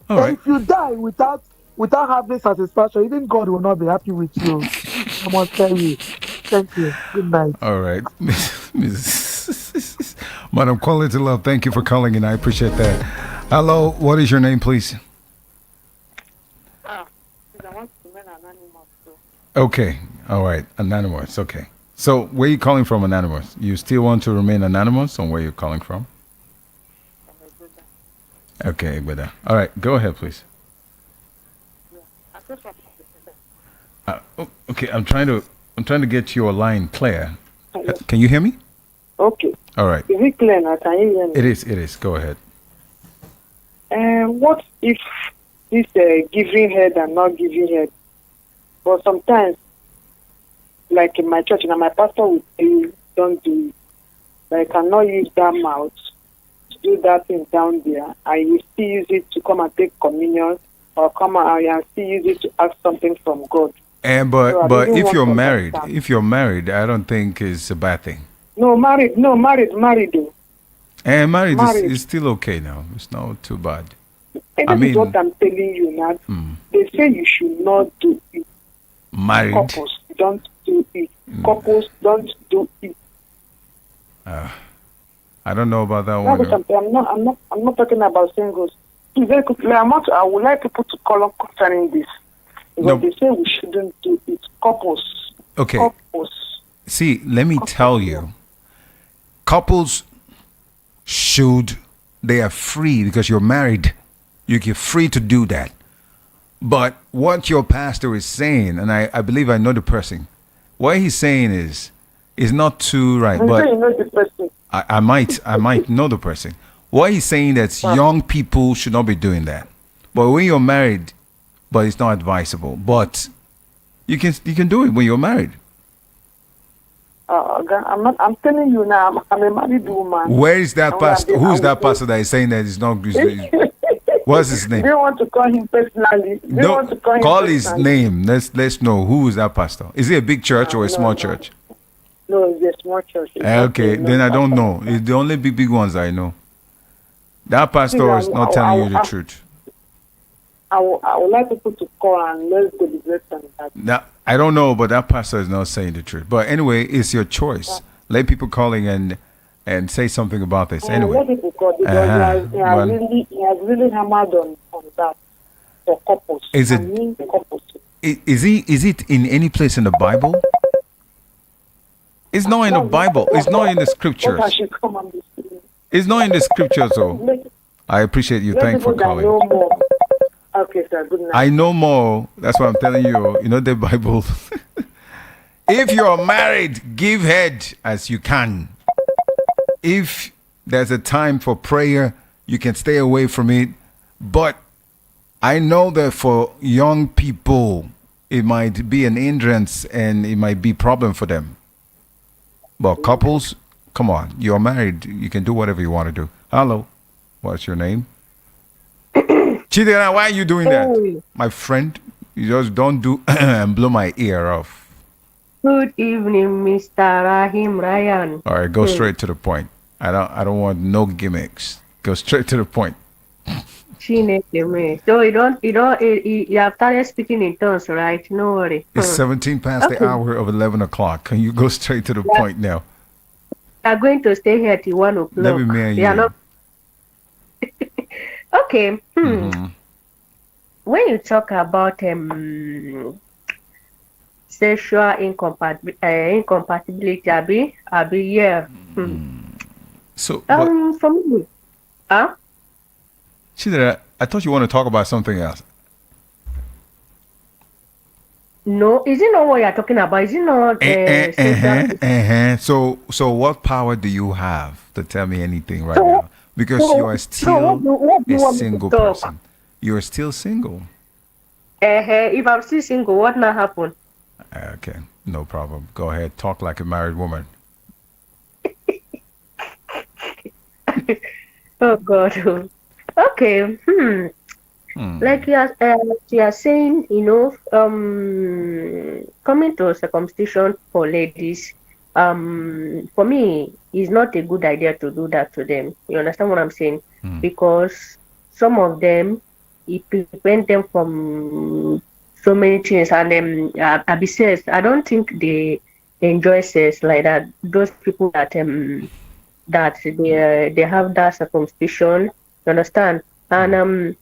All right. If you die without having satisfaction, even God will not be happy with you. I must tell you. Thank you. Good night. All right. Madam Quality Love, thank you for calling in. I appreciate that. Hello, what is your name, please? Okay. All right. Anonymous. Okay. So where are you calling from, Anonymous? You still want to remain anonymous on where you're calling from? Okay, but all right. Go ahead, please. Okay, I'm trying to get your line clear. Can you hear me? Okay. All right. Is it clear now? Can you hear me? It is. Go ahead. What if this giving head and not giving head? But sometimes, like in my church, my pastor will say, don't do it. But I cannot use that mouth to do that thing down there. I will still use it to come and take communion or come out and still use it to ask something from God. But if you're married, I don't think it's a bad thing. No, married though. And married. Is still okay now. It's not too bad. And this is what I'm telling you now. They say you should not do it. Married. Couples don't do it. Couples don't do it. I don't know about that one. I'm not talking about singles. Very quickly, I would like people to call on concerning this. Because they say we shouldn't do it. Couples. Okay. Couples. See, let me tell you. Couples they are free because you're married. You're free to do that. But what your pastor is saying, and I believe I know the person, what he's saying is not too right. But you know the person. I might know the person. What he's saying that young people should not be doing that. But when you're married, but it's not advisable. But you can do it when you're married. I'm telling you now, I'm a married woman. Where is that pastor? Who is that pastor that is saying that it's not? What's his name? Do you want to call him personally? Call his name. Let's know who is that pastor. Is it a big church or a small church? No, it's a small church. Okay, then I don't know. It's the only big ones I know. That pastor is not telling you the truth. I would like people to call and let's deliberate on that. Now, I don't know, but that pastor is not saying the truth. But anyway, it's your choice. Let people calling and say something about this. Anyway, let people call because he has really hammered on that for couples. Is it in any place in the Bible? It's not in the Bible. It's not in the scriptures. It's not in the scriptures, though. I appreciate you. Thanks for calling. Okay, sir. Good night. I know more. That's what I'm telling you. You know the Bible. If you're married, give head as you can. If there's a time for prayer, you can stay away from it. But I know that for young people, it might be an hindrance and it might be a problem for them. But couples, come on. You're married. You can do whatever you want to do. Hello. What's your name? Chidera, why are you doing that? My friend, you just don't do and blow my ear off. Good evening, Mr. Rahim Ryan. All right, go straight to the point. I don't want no gimmicks. Go straight to the point. So you have started speaking in tongues, right? No worry. It's 17 past the hour of 11 o'clock. Can you go straight to the point now? We are going to stay here till 1 o'clock. Let me marry you. Okay. When you talk about sexual incompatibility, Abi, yeah. So, for me, Chidera, I thought you want to talk about something else. No, is it not what you're talking about? Is it not? So what power do you have to tell me anything right now? Because you are still a single person. You are still single. If I'm still single, what now happen? Okay, no problem. Go ahead. Talk like a married woman. Oh God. Okay. Like you are saying, coming to circumcision for ladies, for me, it's not a good idea to do that to them. You understand what I'm saying? Because some of them, it prevents them from so many things. And besides, I don't think they enjoy sex like that. Those people that they have that circumcision, you understand? And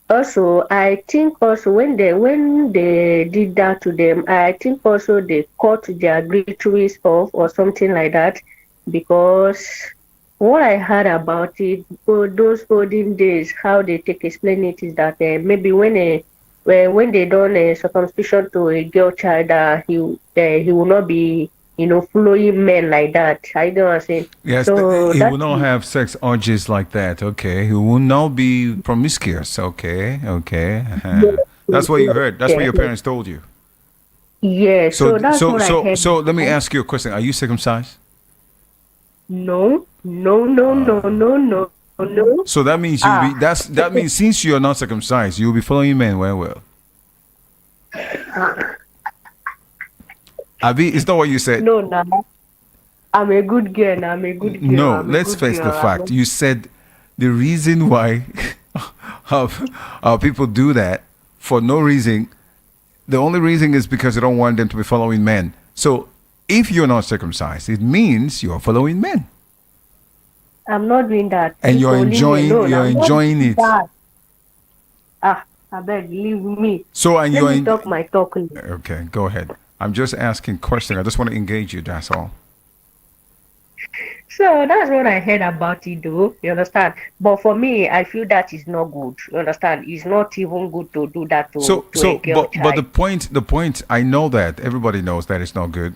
also, I think also when they did that to them, I think also they cut their clitoris off or something like that, because what I heard about it, those olden days, how they explain it is that maybe when where when they done a circumcision to a girl child, he will not be, following men like that. I know what I'm saying. Yes, So he that will not have sex urges like that. Okay, he will not be promiscuous. Okay, okay. That's what you heard. That's what your parents told you. yeah. So that's what I heard. So let me ask you a question. Are you circumcised? No, no, no, no, no, no, no. So that means that means since you're not circumcised, you'll be following men well. Abi, is that what you said? No, no. I'm a good girl. I'm a good girl. No, I'm a let's good face the girl. fact. You said the reason why how people do that for no reason. The only reason is because you don't want them to be following men. So if you're not circumcised, it means you're following men. I'm not doing that. And you're enjoying I'm not enjoying doing it. that. I beg, leave me. So and Let you're me talk my talk. Okay, go ahead. I'm just asking questions. I just want to engage you, that's all. So that's what I heard about it, though. You understand? But for me, I feel that is not good. You understand? It's not even good to do that to a girl child. But the point, I know that everybody knows that it's not good,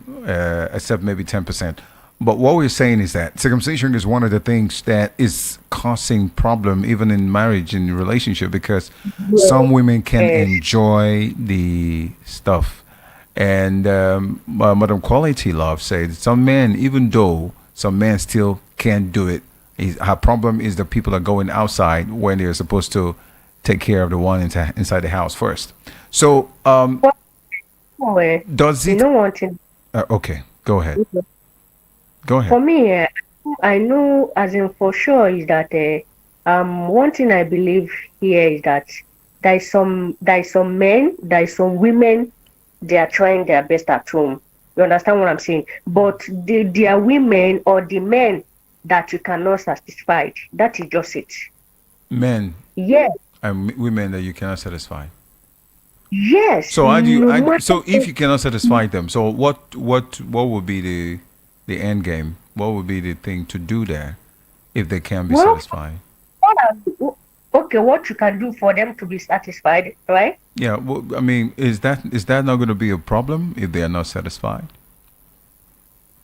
except maybe 10%. But what we're saying is that circumcision is one of the things that is causing problem even in marriage, in relationship, because some women can enjoy the stuff. And Madam Quality Love said some men, even though some men still can't do it, her problem is that people are going outside when they're supposed to take care of the one inside the house first. So does it? You know one thing. Okay, go ahead. Go ahead. For me, I know, as in for sure, is that one thing I believe here is that there is some men, there is some women, they are trying their best at home. You understand what I'm saying? But they are women or the men that you cannot satisfy. That is just it. Men. Yes. And women that you cannot satisfy. Yes. So how do you? So if you cannot satisfy them, so what would be the end game? What would be the thing to do there if they can't be satisfied? Okay, what you can do for them to be satisfied, right? Yeah, well, I mean, is that not going to be a problem if they are not satisfied?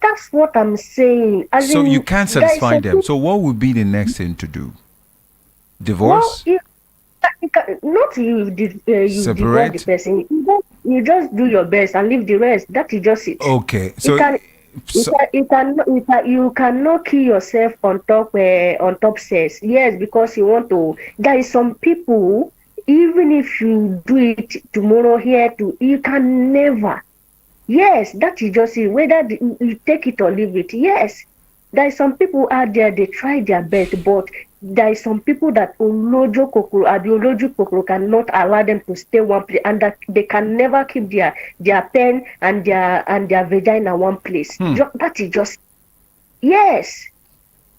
That's what I'm saying. So you can't satisfy them. So what would be the next thing to do? Divorce? Well, not you divorce the person. You just do your best and leave the rest. That is just it. Okay, so you cannot kill yourself on top sex. Yes, because you want to. There is some people, even if you do it tomorrow here, you can never. Yes, that is just it. Whether you take it or leave it. Yes, there is some people out there, they try their best, but there is some people that Olojo Kokoro cannot allow them to stay one place, and that they can never keep their pen and their vagina one place. That is just, yes.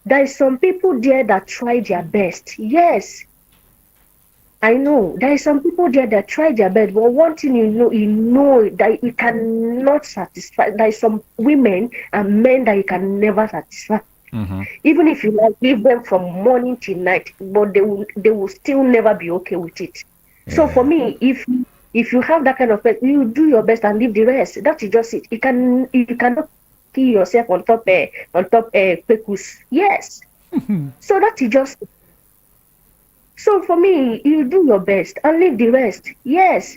There is some people there that try their best. Yes, I know. There is some people there that try their best, but one thing you know that you cannot satisfy. There is some women and men that you can never satisfy. Mm-hmm. Even if you leave them from morning till night, but they will still never be okay with it. Yeah. So for me, if you have that kind of person, you do your best and leave the rest. That is just it. You cannot kill yourself on top pekus. Yes. So that is just it. So for me, you do your best and leave the rest. Yes.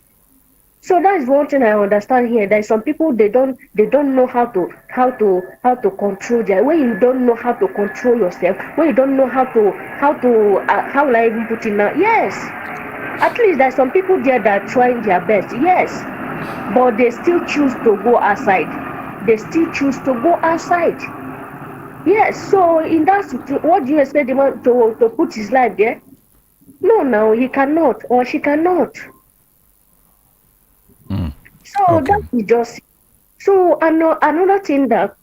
So that's one thing I understand here. There's some people they don't know how to control their. When you don't know how to control yourself, when you don't know how will I even put it now? Yes. At least there's some people there that are trying their best. Yes. But they still choose to go outside. They still choose to go outside. Yes. So in that, what do you expect the man to put his life there? No, he cannot or she cannot. So okay. That is just. So another thing that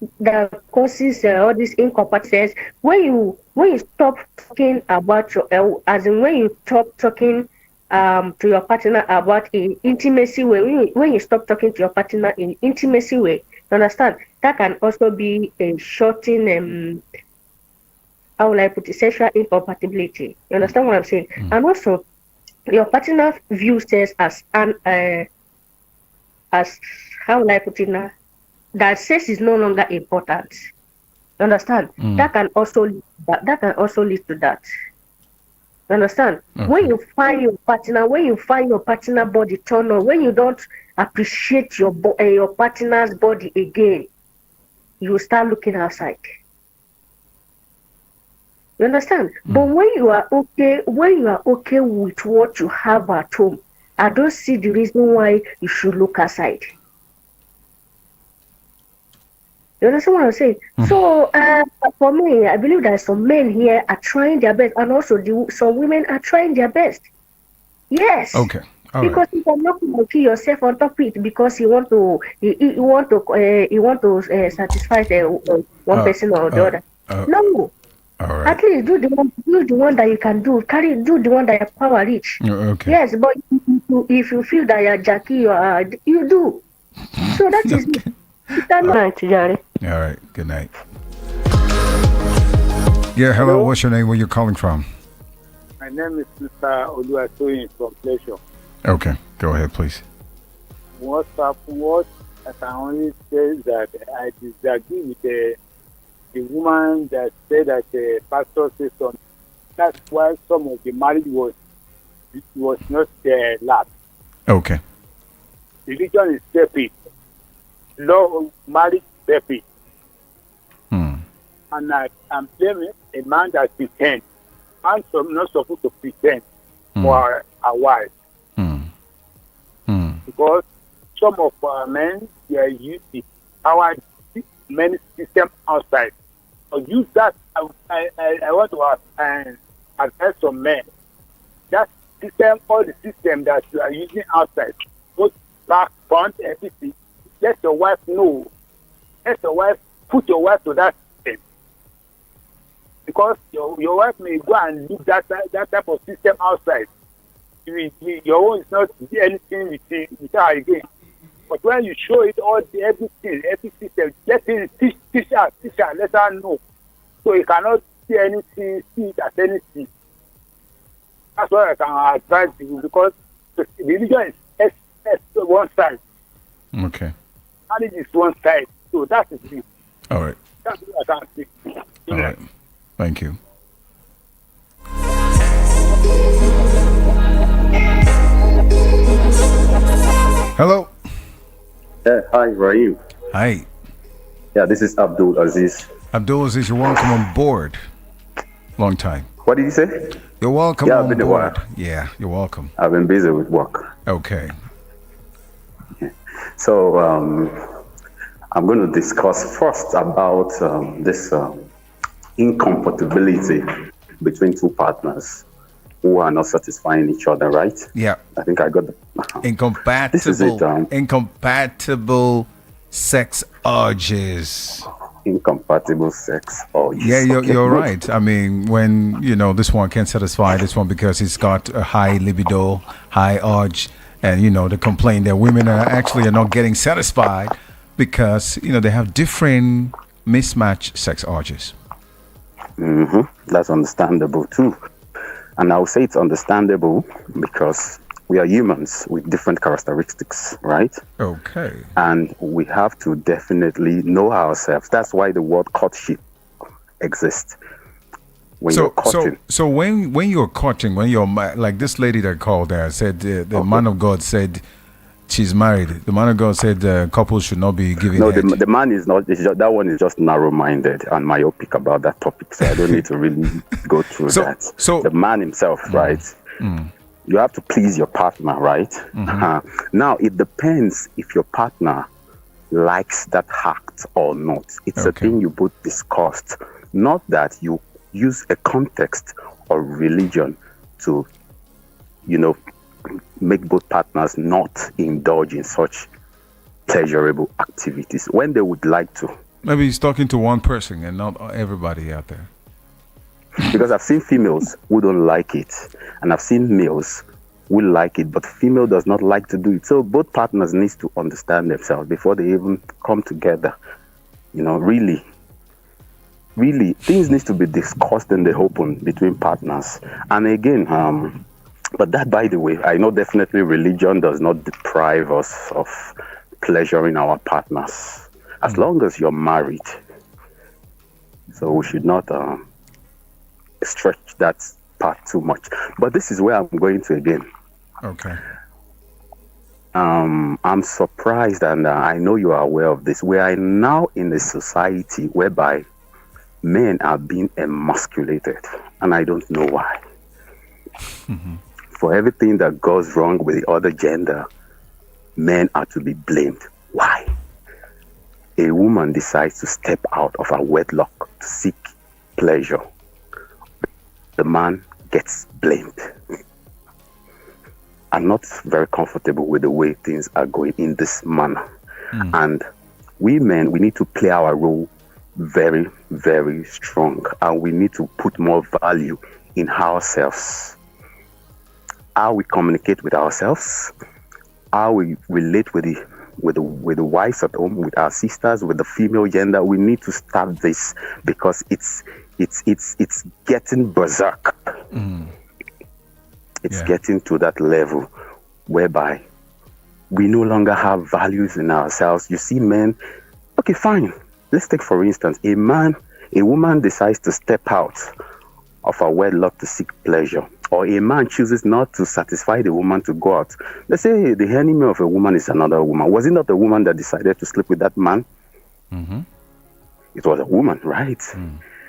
causes all this incompatible, when you stop talking about your as in when you stop talking to your partner about in intimacy way, when you stop talking to your partner in intimacy way, you understand, that can also be a shorting how will I put it, sexual incompatibility. You understand what I'm saying? And also your partner views sex as as how will I put it now? That sex is no longer important. You understand? That can also lead to that. You understand? Okay. When you find your partner body turn on, when you don't appreciate your partner's body again, you start looking outside. You understand? But when you are okay with what you have at home, I don't see the reason why you should look outside. You understand what I'm saying? So for me, I believe that some men here are trying their best, and also some women are trying their best. Yes. Okay. All because you are not going to kill yourself on top of it because you want to satisfy one person or the other. No. All right. At least do the one that you can do. Do the one that your power reach. Okay. Yes, but if you feel that you're Jackie, you do. So that is it. All right. Good night. Yeah. Hello. What's your name? Where you calling from? My name is Mr. Oluwatoyin from Pleasure. Okay. Go ahead, please. What I can only say is that I disagree with the woman that said that the pastor said something. That's why some of the marriage was not last. Okay. Religion is separate. Law of marriage is separate. And I'm blaming a man that pretends. I'm not supposed to pretend for a wife. Because some of our men, they are used to our many systems outside. So use that. I want to advise some men. That system, all the system that you are using outside, both back, front, everything, let your wife know. Let your wife, put your wife to that system. Because your wife may go and use that type of system outside. Your own is not anything with her again. But when you show it all, every system, let her teach her, let her know. So you cannot see it as anything. That's what I can advise you, because the religion is one side. Okay. Marriage is one side. So that is it. All right. That's what I can say. All right. Thank you. Hello. Hi, Rahim. Hi. Yeah, this is Abdul Aziz. Abdul Aziz, you're welcome on board. Long time. What did you say? You're welcome on board. Been a while. Yeah, you're welcome. I've been busy with work. Okay. So I'm going to discuss first about this incompatibility between two partners who are not satisfying each other, right? Yeah. I think I got the incompatible. This is it, incompatible sex urges. Incompatible sex urges. Yeah, you're right. I mean, when this one can't satisfy this one because it's got a high libido, high urge, and they complain that women are not getting satisfied because they have different mismatched sex urges. That's understandable too. And I would say it's understandable because we are humans with different characteristics, right? Okay. And we have to definitely know ourselves. That's why the word courtship exists. When you're courting. So when you're courting, when you're like this lady that called there said the man of God said she's married. The man of God said couples should not be giving. No, the man is not. That one is just narrow-minded and myopic about that topic. So I don't need to really go through that. So the man himself, right? You have to please your partner, right? Now it depends if your partner likes that act or not. It's a thing you both discussed. Not that you use a context or religion to, make both partners not indulge in such pleasurable activities when they would like to. Maybe he's talking to one person and not everybody out there. Because I've seen females who don't like it, and I've seen males who like it, but female does not like to do it. So both partners need to understand themselves before they even come together. Really, things need to be discussed in the open between partners. And again, But that, by the way, I know definitely religion does not deprive us of pleasuring our partners as long as you're married. So we should not stretch that part too much. But this is where I'm going to again. Okay. I'm surprised, and I know you are aware of this. We are now in a society whereby men are being emasculated, and I don't know why. For everything that goes wrong with the other gender, men are to be blamed. Why? A woman decides to step out of her wedlock to seek pleasure. The man gets blamed. I'm not very comfortable with the way things are going in this manner. And we men, we need to play our role very, very strong. And we need to put more value in ourselves. How we communicate with ourselves, how we relate with the wives at home, with our sisters, with the female gender. We need to start this because it's getting berserk. It's getting to that level whereby we no longer have values in ourselves. You see, men, okay, fine. Let's take, for instance, a woman decides to step out of her wedlock to seek pleasure, or a man chooses not to satisfy the woman to go out. Let's say the enemy of a woman is another woman. Was it not the woman that decided to sleep with that man? It was a woman, right?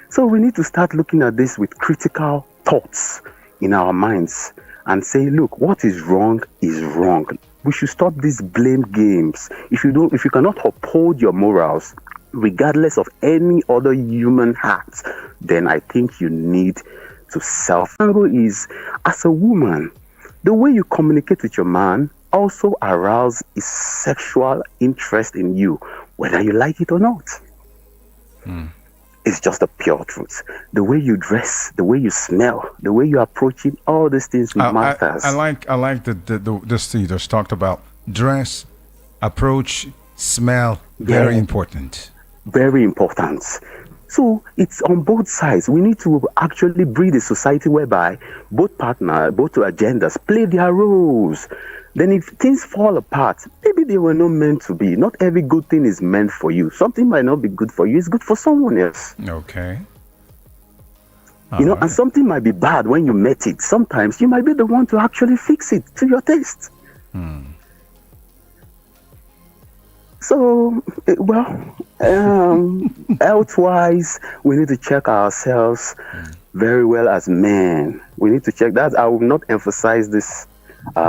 So we need to start looking at this with critical thoughts in our minds and say, look, what is wrong is wrong. We should stop these blame games. If you cannot uphold your morals, regardless of any other human act, then I think you need to self-angle is, as a woman, the way you communicate with your man also arouse his sexual interest in you, whether you like it or not. It's just the pure truth. The way you dress, the way you smell, the way you approach it, all these things matters. I like this you just talked about. Dress, approach, smell, very important. Very important. So it's on both sides. We need to actually breed a society whereby both genders play their roles. Then if things fall apart, maybe they were not meant to be. Not every good thing is meant for you. Something might not be good for you. It's good for someone else. Okay. And something might be bad when you met it. Sometimes you might be the one to actually fix it to your taste. So, health-wise, we need to check ourselves very well as men. We need to check that. I will not emphasize this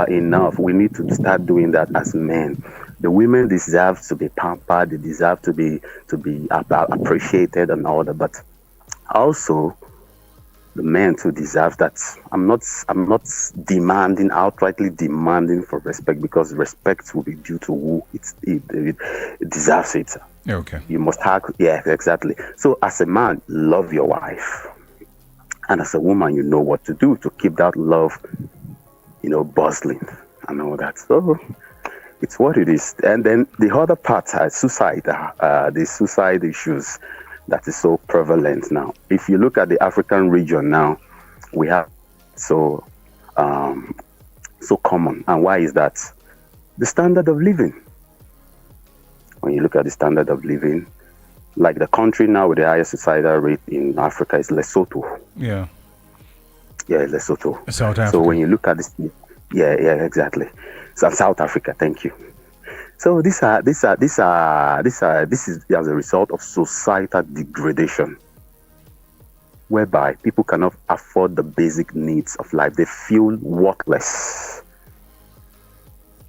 enough. We need to start doing that as men. The women deserve to be pampered. They deserve to be appreciated and all that. But also, the men too deserve that. I'm not outrightly demanding for respect, because respect will be due to who it deserves it. Okay. You must have, exactly. So as a man, love your wife. And as a woman, you know what to do to keep that love, bustling and all that. So it's what it is. And then the other part, suicide, the suicide issues that is so prevalent now. If you look at the African region now, we have so common. And why is that? The standard of living. When you look at the standard of living, like the country now with the highest suicidal rate in Africa is Lesotho. Yeah, Lesotho. South Africa. So when you look at this, exactly. So South Africa, thank you. So this is as a result of societal degradation, whereby people cannot afford the basic needs of life. They feel worthless.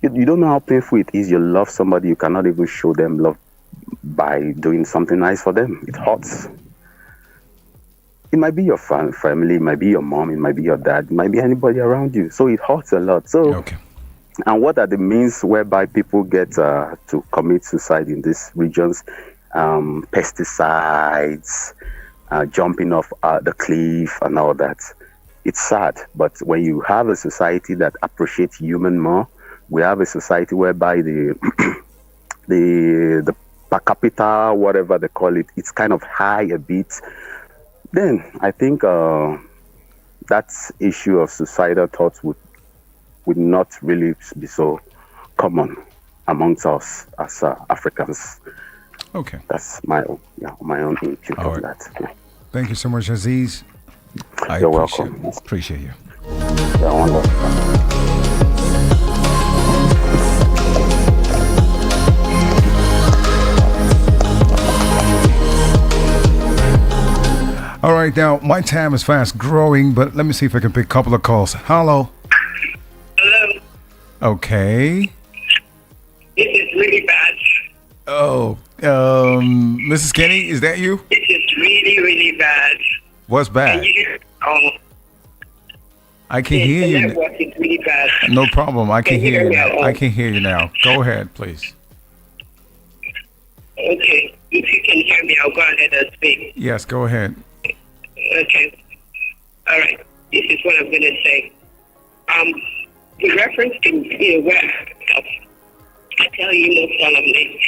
You don't know how painful it is. You love somebody, you cannot even show them love by doing something nice for them. It hurts. It might be your family, it might be your mom, it might be your dad, it might be anybody around you. So it hurts a lot. So, and what are the means whereby people get to commit suicide in these regions? Pesticides, jumping off the cliff and all that. It's sad, but when you have a society that appreciates human more, we have a society whereby the per capita, whatever they call it, it's kind of high a bit. Then I think that issue of suicidal thoughts would would not really be so common amongst us as Africans. Okay. That's my own input on that. Yeah. Thank you so much, Aziz. You're welcome. Appreciate you. You're wonderful. All right, now my time is fast growing, but let me see if I can pick a couple of calls. Hello. Hello. Okay. This is really bad. Oh, Mrs. Kenny, is that you? This is really, really bad. What's bad? I can hear you. The network is really bad. No problem. I can hear you now. I can hear you now. Go ahead, please. Okay. If you can hear me, I'll go ahead and speak. Yes, go ahead. Okay. All right. This is what I'm going to say. The reference to where I tell you most solemnly,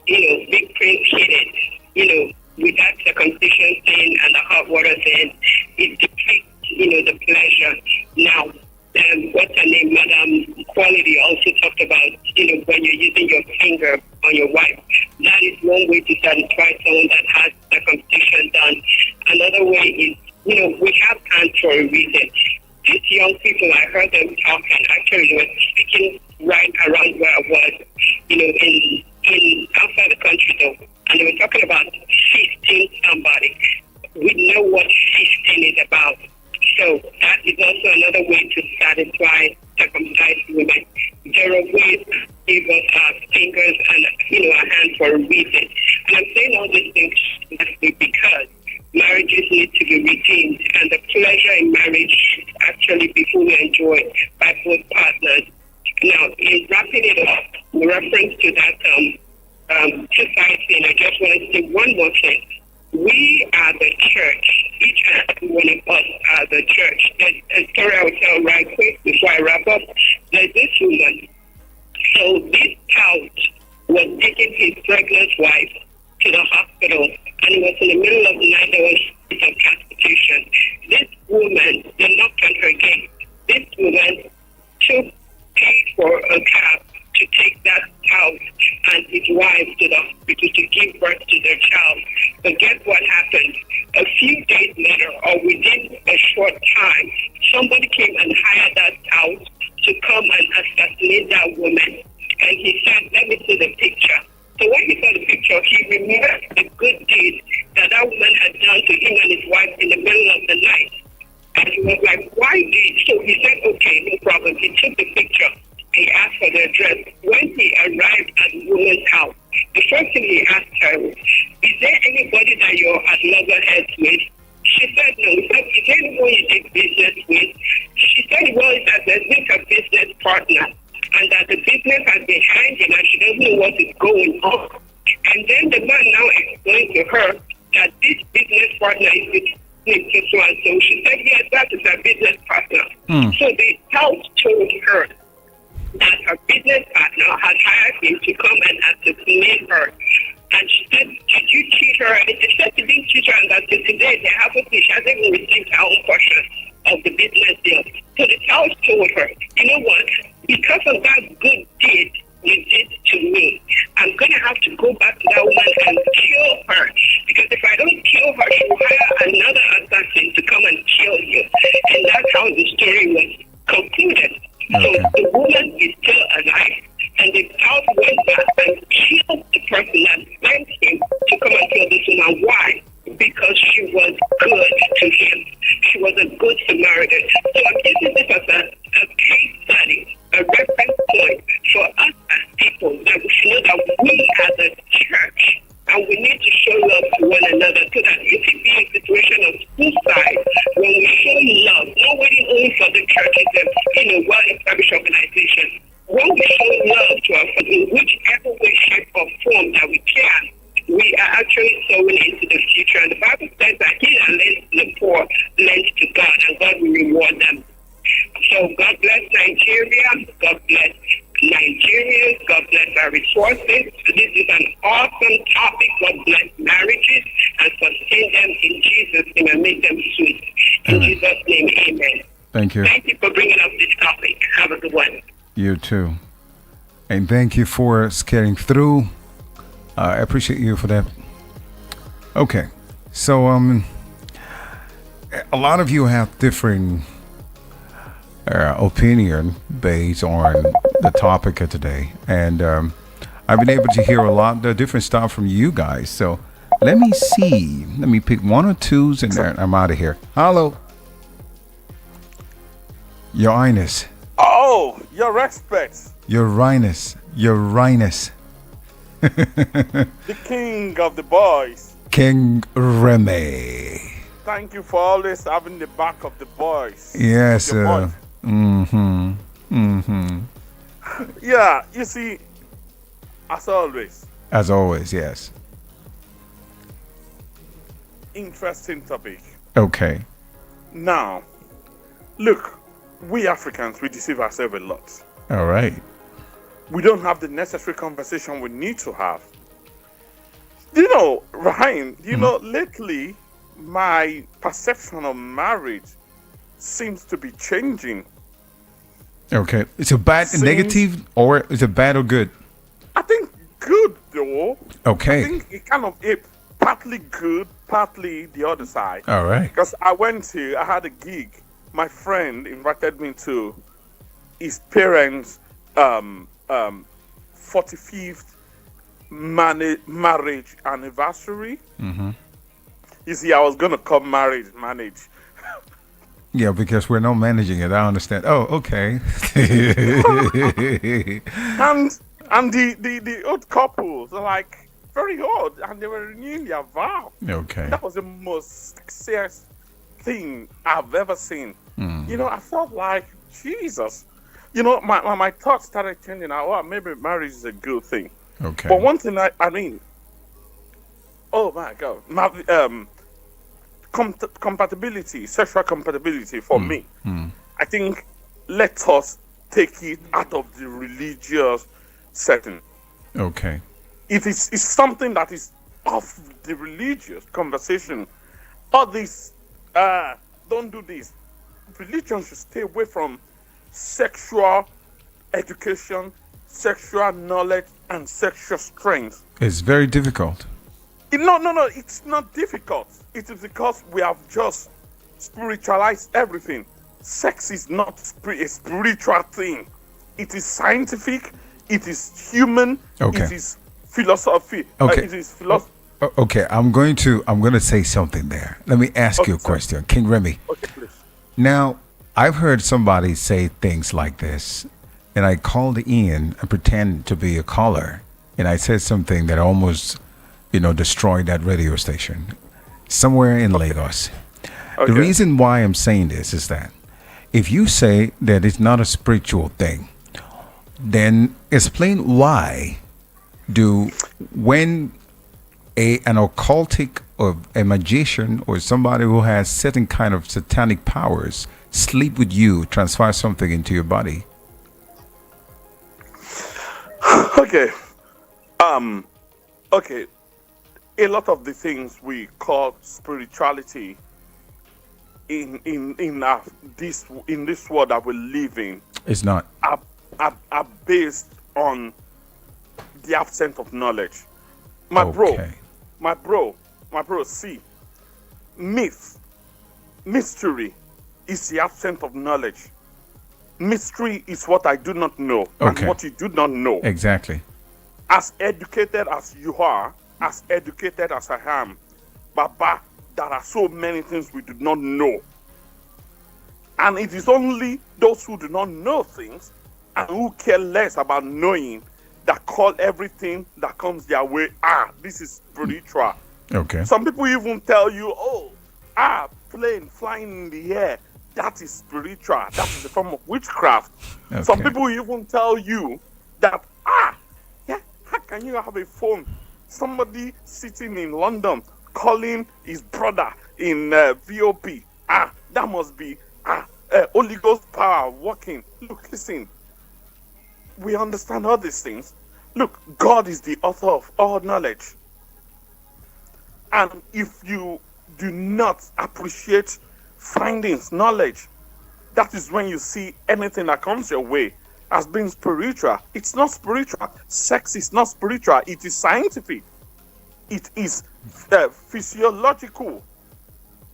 big print hit it, with that circumcision thing and the hot water thing, it depicts, the pleasure. Now, what's her name, Madam Quality also talked about, when you're using your finger on your wife. That is one way to satisfy someone that has circumcision done. Another way is, we have hands for a reason. These young people, I heard them talk, and actually they were speaking right around where I was, in outside the country though, and they were talking about feasting somebody. We know what feasting is about. So that is also another way to satisfy circumcised women. There are ways to give us our fingers and our hands for a reason. And I'm saying all these things because marriages need to be redeemed, and the pleasure in marriage should actually be fully enjoyed by both partners. Now, in wrapping it up, in reference to that society, and I just want to say one more thing. We are the church. Each and every one of us are the church. There's a story I will tell right quick before I wrap up. There's this woman. So this house was taking his pregnant wife to the hospital, and it was in the middle of the night. There was some transportation. This woman, they knocked on her gate. This woman paid for a cab to take that house and his wife to the hospital to give birth to their child. But guess what happened? A few days later, or within a short time, somebody came and hired that house to come and assassinate that woman. And he said, let me see the picture. So when he saw the picture, he remembered the good deed that woman had done to him and his wife in the middle of the night. And he was like, why did? So he said, okay, no problem. He took the picture. He asked for the address. When he arrived at the woman's house, the first thing he asked her was, is there anybody that you're at loggerheads with? She said no. He said, is there anyone you do business with? She said, well, it's that there's been a business partner, and that the business has been hanging and she doesn't know what is going on. And then the man now explained to her that this business partner is between so and so. She said, yes, that is her business partner. So the house told her that her business partner had hired him to come and assassinate her. And she said, did you cheat her? And she said she didn't cheat her, and that today they haven't, she hasn't even received her own portion of the business deal. So the house told her, you know what? Because of that good deed you did to me, I'm going to have to go back to that woman and kill her. Because if I don't kill her, she will hire another assassin to come and kill you. And that's how the story was concluded. So the woman is still alive, and the house went back and killed the person that sent him to come and kill this woman. Why? Because she was good to him. She was a good Samaritan. So I'm using this as a case study, a reference point for us as people, that we should know that we are the church, and we need to show love to one another, so that if it be a situation of suicide, when we show love, not waiting only for the churches and well-established organizations, when we show love to our friends in whichever way, shape, or form that we can, we are actually sowing into the future. And the Bible says that he that lends to the poor lends to God, and God will reward them. So God bless Nigeria. God bless Nigerians. God bless our resources. This is an awesome topic. God bless marriages and sustain them in Jesus' name and make them sweet. In Jesus' name, amen. Thank you. Thank you for bringing up this topic. Have a good one. You too. And thank you for skating through. I appreciate you for that. Okay. So, a lot of you have differing opinion based on the topic of today. And I've been able to hear a lot of different stuff from you guys. So, let me see. Let me pick one or twos and I'm out of here. Hello. Your Highness. Oh, your experts. Your Highness. Your Highness. The king of the boys. King Remy. Thank you for always having the back of the boys. Yes. Yeah, you see, as always. As always, yes. Interesting topic. Okay. Now, look, we Africans, we deceive ourselves a lot. All right. We don't have the necessary conversation we need to have. You know, Ryan, lately, my perception of marriage seems to be changing. Okay. It's a bad, negative, or is it bad or good? I think good, though. Okay. I think it kind of partly good, partly the other side. All right. Because I had a gig. My friend invited me to his parents' 45th marriage anniversary. Mm-hmm. You see, I was going to come manage. Yeah, because we're not managing it. I understand. Oh, okay. and the old couples are like very old, and they were renewing their vow. Okay. That was the most sexiest thing I've ever seen. Mm. I felt like Jesus. My thoughts started changing. Maybe marriage is a good thing. Okay. But one thing I mean, oh my God, compatibility, sexual compatibility for me. I think let us take it out of the religious setting. Okay. If it's something that is off the religious conversation, all this, don't do this. Religion should stay away from sexual education, sexual knowledge, and sexual strength. It's very difficult. No, it's not difficult. It is because we have just spiritualized everything. Sex is not a spiritual thing. It is scientific. It is human. Okay. It is philosophy. Okay. It is philosophy. Okay, I'm going to say something there. Let me ask you a question, King Remy. Okay, please. Now, I've heard somebody say things like this, and I called in and pretend to be a caller, and I said something that almost, destroyed that radio station somewhere in Lagos. Okay. The reason why I'm saying this is that if you say that it's not a spiritual thing, then explain why when an occultic or a magician or somebody who has certain kind of satanic powers sleep with you, transfer something into your body. Okay. Okay. A lot of the things we call spirituality in this world that we live in It's not. are based on the absence of knowledge. My bro, see, mystery is the absence of knowledge. Mystery is what I do not know and what you do not know. Exactly. As educated as you are, as educated as I am, Baba, there are so many things we do not know. And it is only those who do not know things and who care less about knowing that call everything that comes their way, this is spiritual. Okay. Some people even tell you, plane flying in the air, that is spiritual. That is a form of witchcraft. Okay. Some people even tell you that, how can you have a phone? Somebody sitting in London calling his brother in VOP. That must be Holy Ghost power working. Look, listen. We understand all these things. Look, God is the author of all knowledge. And if you do not appreciate findings, knowledge, that is when you see anything that comes your way as being spiritual. It's not spiritual. Sex is not spiritual. It is scientific. It is physiological.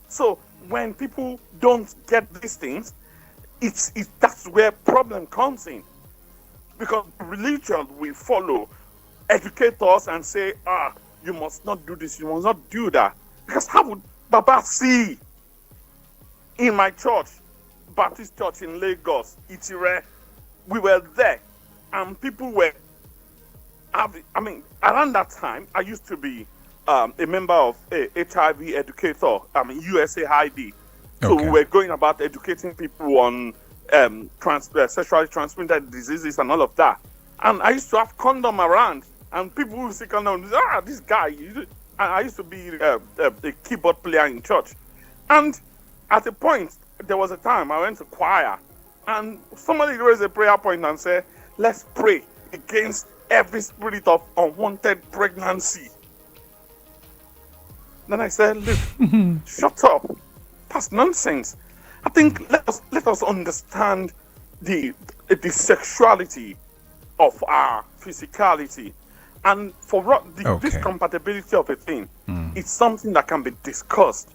So when people don't get these things, that's where problem comes in. Because religion will follow, educate us and say, you must not do this, you must not do that. Because how would Baba see in my church, Baptist Church in Lagos, Itire, we were there, and people were, around that time, I used to be a member of a HIV educator, USA ID. So we were going about educating people on sexually transmitted diseases and all of that. And I used to have condom around, and people would see condom, this guy. I used to be a keyboard player in church. And at a point, there was a time I went to choir, and somebody raised a prayer point and said, let's pray against every spirit of unwanted pregnancy. Then I said, look, shut up. That's nonsense. I think let us understand the sexuality of our physicality. And for this compatibility of a thing, it's something that can be discussed.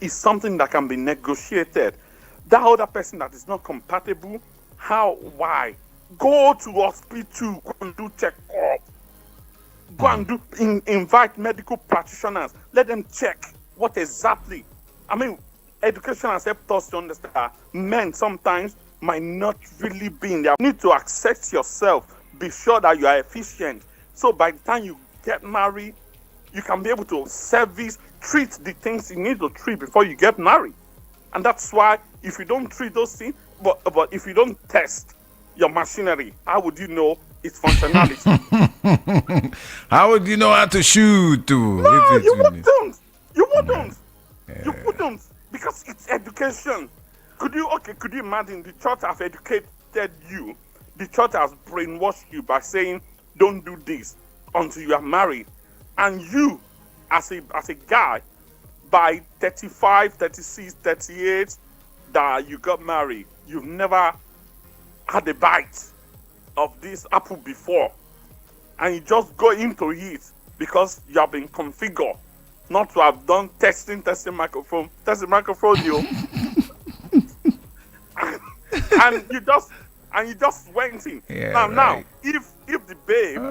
It's something that can be negotiated. That other person that is not compatible, why? Go to hospital, go and do check-up. Go and invite medical practitioners. Let them check what exactly. Education has helped us to understand that men sometimes might not really be in there. You need to accept yourself. Be sure that you are efficient. So by the time you get married, you can be able to treat the things you need to treat before you get married. And that's why if you don't treat those things, but if you don't test your machinery, how would you know its functionality? How would you know how to shoot? No, you wouldn't. You wouldn't. You wouldn't. Because it's education. Could you imagine the church has educated you? The church has brainwashed you by saying, don't do this until you are married. And you, as a guy, by 35, 36, 38, that you got married, you've never had a bite of this apple before. And you just go into it because you have been configured not to have done testing microphone, you. and you just went in. Yeah, now, if the babe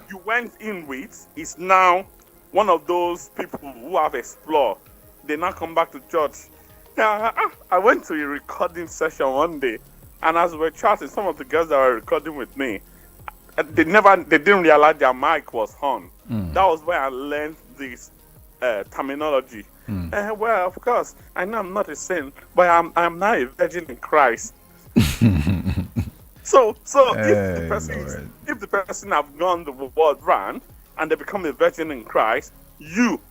you went in with is now one of those people who have explored, they now come back to church. Now, I went to a recording session one day, and as we were chatting, some of the girls that were recording with me, they didn't realize their mic was on. That was where I learned this terminology. Well, of course, I know I'm not a saint, but I'm now a virgin in Christ. So if the person have gone the world round and they become a virgin in Christ, you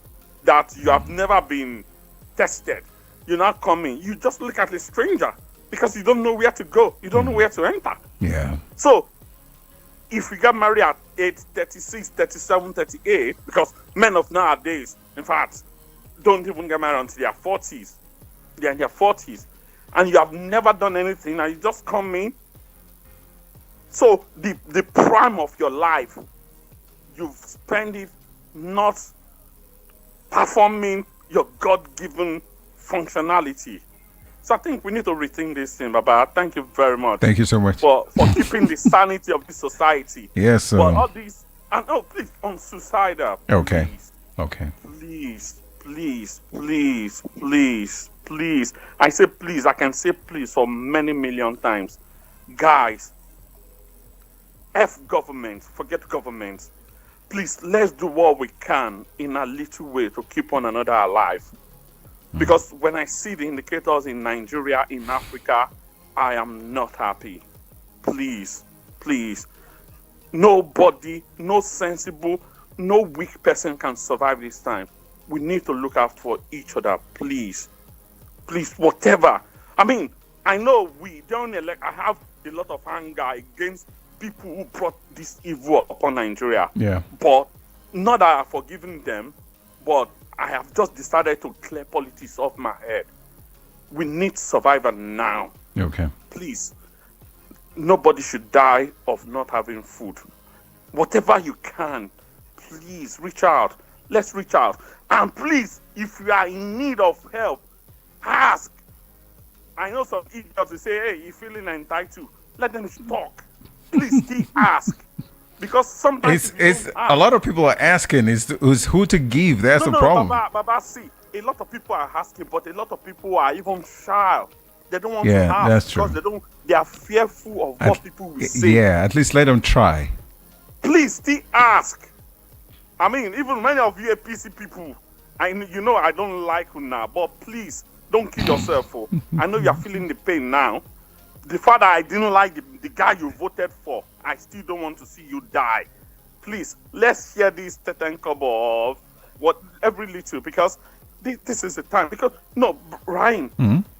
have never been tested, you're not coming. You just look at a stranger because you don't know where to go. You don't know where to enter. Yeah. So if we get married at age 36, 37, 38, because men of nowadays, in fact, don't even get married until their 40s. They're in their 40s. And you have never done anything and you just come in. So the prime of your life, you've spent it not performing your God-given functionality. So I think we need to rethink this thing, Baba. Thank you very much. Thank you so much. For keeping the sanity of this society. Yes, sir. But all these, and please, on suicidal. Okay. Please. I say please. I can say please for many million times. Guys, F government, forget government. Please, let's do what we can in a little way to keep one another alive. Because when I see the indicators in Nigeria, in Africa, I am not happy. Please. Nobody, no sensible, no weak person can survive this time. We need to look out for each other, please. Please, whatever. I mean, I know I have a lot of anger against people who brought this evil upon Nigeria. Yeah. But not that I've forgiven them, but I have just decided to clear politics off my head. We need survival now. Okay. Please, nobody should die of not having food. Whatever you can, please reach out. Let's reach out. And please, if you are in need of help, ask. I know some idiots will say, hey, you're feeling entitled. Let them talk. Please still ask. Because sometimes it's a lot of people are asking is who to give. That's the problem. Baba, see, a lot of people are asking, but a lot of people are even shy. They don't want to Yeah, ask that's true. because they are fearful of what people will say. Yeah, at least let them try. Please still ask. I mean, even many of you APC people, I don't like you now, but please don't kill yourself. I know you are feeling the pain now. The fact that I didn't like the guy you voted for, I still don't want to see you die. Please, let's hear this 10 kobo of what every little, because this is the time. Because Ryan,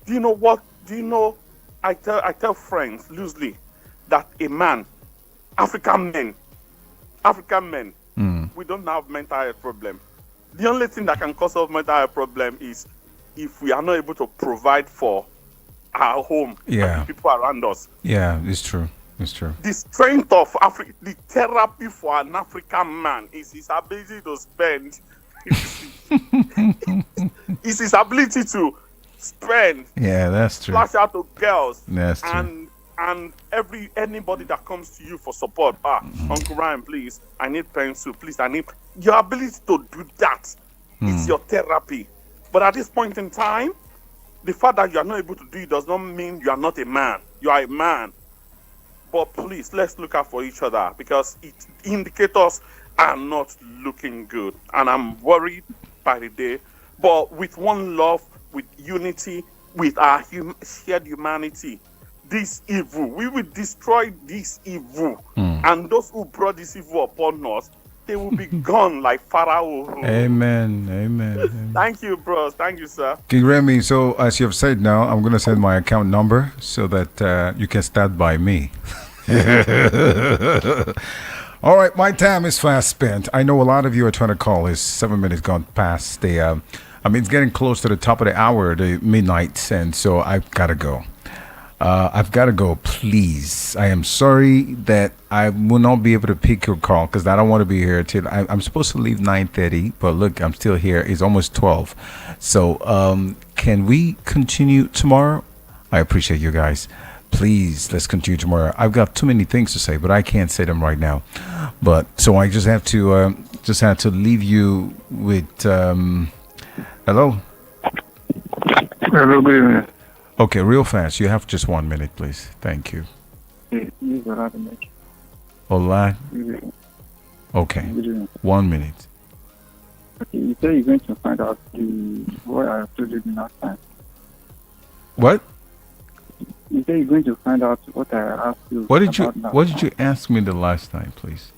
do you know what? Do you know? I tell friends loosely that a man, African men, we don't have mental health problem. The only thing that can cause us mental health problem is if we are not able to provide for our home and the people around us. Yeah, it's true. It's true. The strength of Africa, the therapy for an African man is his ability to spend. Is his ability to spend. Yeah, that's true. Flash out to girls. That's true. And anybody that comes to you for support, Uncle Ryan, please, I need pencil, please, I need your ability to do that. It's your therapy. But at this point in time, the fact that you are not able to do it does not mean you are not a man. You are a man. But please, let's look out for each other because indicators are not looking good. And I'm worried by the day. But with one love, with unity, with our shared humanity, this evil, we will destroy this evil. And those who brought this evil upon us, they will be gone like Pharaoh. Amen. Amen. Thank you, bros. Thank you, sir. King Remy, so as you have said now, I'm going to send my account number so that you can start by me. All right, my time is fast spent. I know a lot of you are trying to call. It's 7 minutes gone past the, it's getting close to the top of the hour, the midnight, and so I've got to go. I've got to go, please. I am sorry that I will not be able to pick your call because I don't want to be here till I'm supposed to leave 9:30, but look, I'm still here. It's almost 12. So can we continue tomorrow? I appreciate you guys. Please, let's continue tomorrow. I've got too many things to say, but I can't say them right now. But so I just have to leave you with hello. Hello, good evening. Okay, real fast. You have just 1 minute, please. Thank you. Hola. Okay. 1 minute. Okay, you say you're going to find out what I told you the last time. What? You say you're going to find out what I asked you. What did you ask me the last time, please?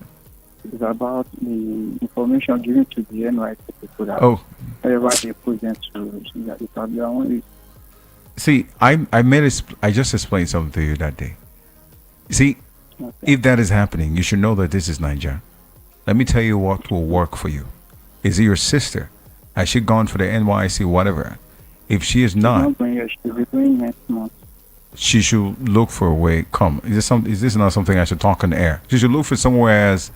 It's about the information given to the NYC people that wherever they put them to that it will be only. See, I just explained something to you that day. See, if that is happening, you should know that this is Nigeria. Let me tell you what will work for you. Is it your sister? Has she gone for the NYC, whatever? If she is not, she'll be going next month. She should look for a way. Is this not something I should talk on the air? She should look for somewhere else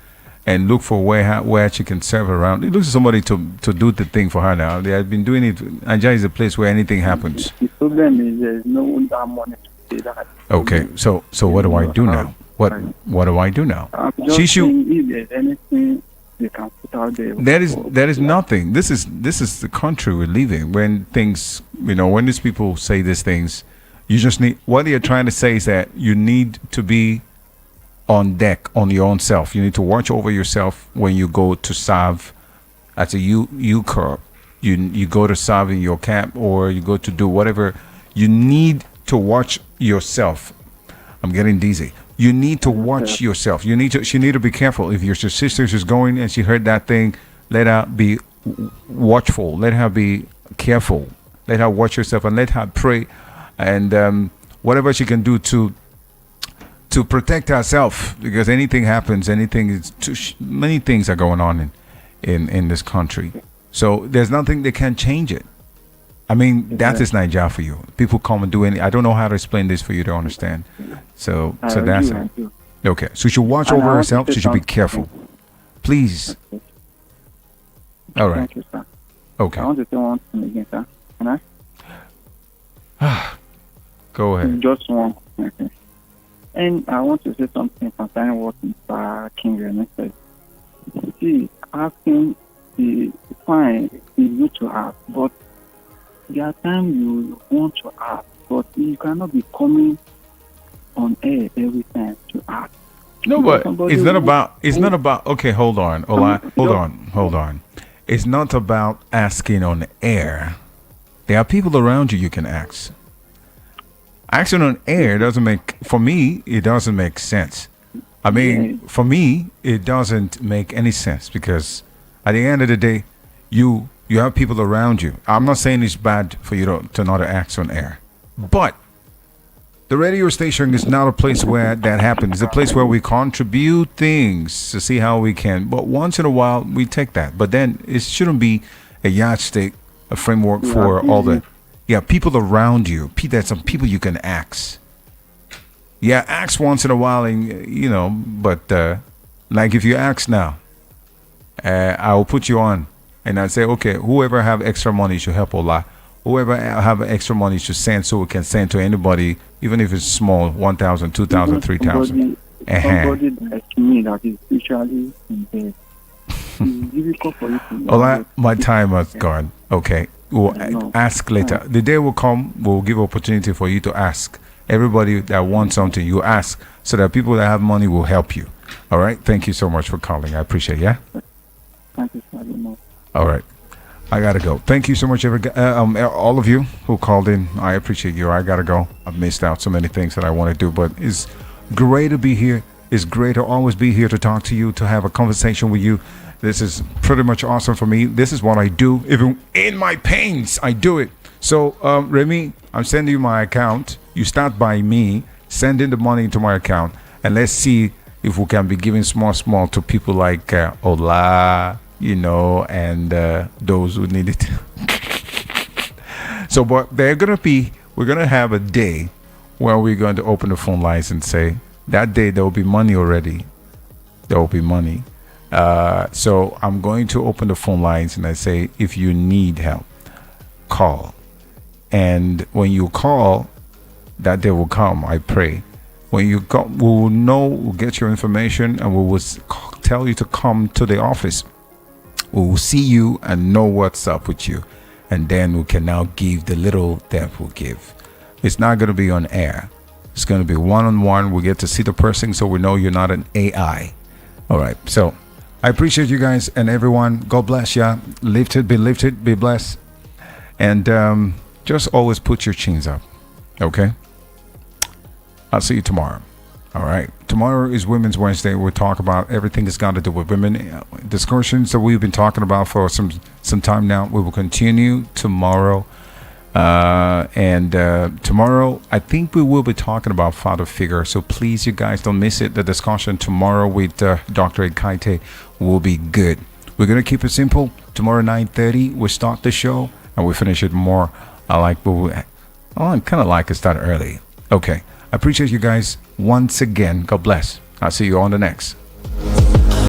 and look for where she can serve around. It looks for somebody to do the thing for her now. They have been doing it. Nigeria is a place where anything happens. The problem is there's no one that money to say that. Okay, so what do I do now? What do I do now? She should. If there's anything they can put out there. There is nothing. This is the country we're living. When things, when these people say these things, you just need. What you're trying to say is that you need to be on deck on your own self. You need to watch over yourself when you go to serve at a U Corp. You go to serve in your camp or you go to do whatever. You need to watch yourself. I'm getting dizzy. You need to watch yourself. She need to be careful. If your sister is going and she heard that thing, let her be watchful. Let her be careful. Let her watch herself and let her pray and whatever she can do to protect herself, because anything happens, many things are going on in this country. So there's nothing they can change it. I mean, that is Nigeria for you. People come and do any. I don't know how to explain this for you to understand. So that's it. Okay. So she watch over herself. She should be careful. Please. All right. Thank you, sir. Okay. I want to say one thing again, sir. Can I? Go ahead. Just one. Okay. And I want to say something concerning what Mr. King said. See, asking is fine, it's good to ask, but there are times you want to ask, but you cannot be coming on air every time to ask. No, but it's not about. Okay, hold on. Hold on. It's not about asking on air. There are people around you can ask. Asking on air doesn't make, for me, it doesn't make sense. I mean, for me, it doesn't make any sense because at the end of the day, you have people around you. I'm not saying it's bad for you to not ask on air, but the radio station is not a place where that happens. It's a place where we contribute things to see how we can. But once in a while, we take that. But then it shouldn't be a yardstick, a framework for all the people around you. There's some people you can ask. Yeah, ask once in a while, and but like if you ask now, I'll put you on, and I say, okay, whoever have extra money should help Allah. Whoever have extra money should send, so we can send to anybody, even if it's small, 1,000, 2,000, 3,000. Somebody like me that is usually in bed. It's difficult for you to Allah, my time has gone. Okay, we'll ask later. The day will come, we'll give opportunity for you to ask. Everybody that wants something, you ask, so that people that have money will help you. All right? Thank you so much for calling. I appreciate it, yeah? Thank you very much. All right. I gotta go. Thank you so much, all of you who called in. I appreciate you. I gotta go. I've missed out so many things that I want to do, but it's great to be here. It's great to always be here to talk to you, to have a conversation with you. This is pretty much awesome for me. This is what I do. Even in my pains, I do it. So, Remy, I'm sending you my account. You start by me sending the money into my account, and let's see if we can be giving small to people like Ola, and those who need it. So, but we're gonna have a day where we're going to open the phone lines and say that day there will be money already. There will be money. So I'm going to open the phone lines and I say, if you need help, call. And when you call, that day will come, I pray. When you come, we'll get your information and we will tell you to come to the office. We will see you and know what's up with you. And then we can now give the little that we'll give. It's not going to be on air. It's going to be one-on-one. We get to see the person so we know you're not an AI. All right. So I appreciate you guys and everyone. God bless ya. Lifted, be blessed. And just always put your chins up. Okay? I'll see you tomorrow. All right. Tomorrow is Women's Wednesday. We'll talk about everything that's got to do with women. Discussions that we've been talking about for some time now. We will continue tomorrow. Tomorrow, I think we will be talking about father figure. So please, you guys, don't miss it. The discussion tomorrow with Dr. Ekaite will be good. We're going to keep it simple. Tomorrow, 9:30, we start the show and we finish it more. I kind of like to start early. Okay. I appreciate you guys once again. God bless. I'll see you on the next.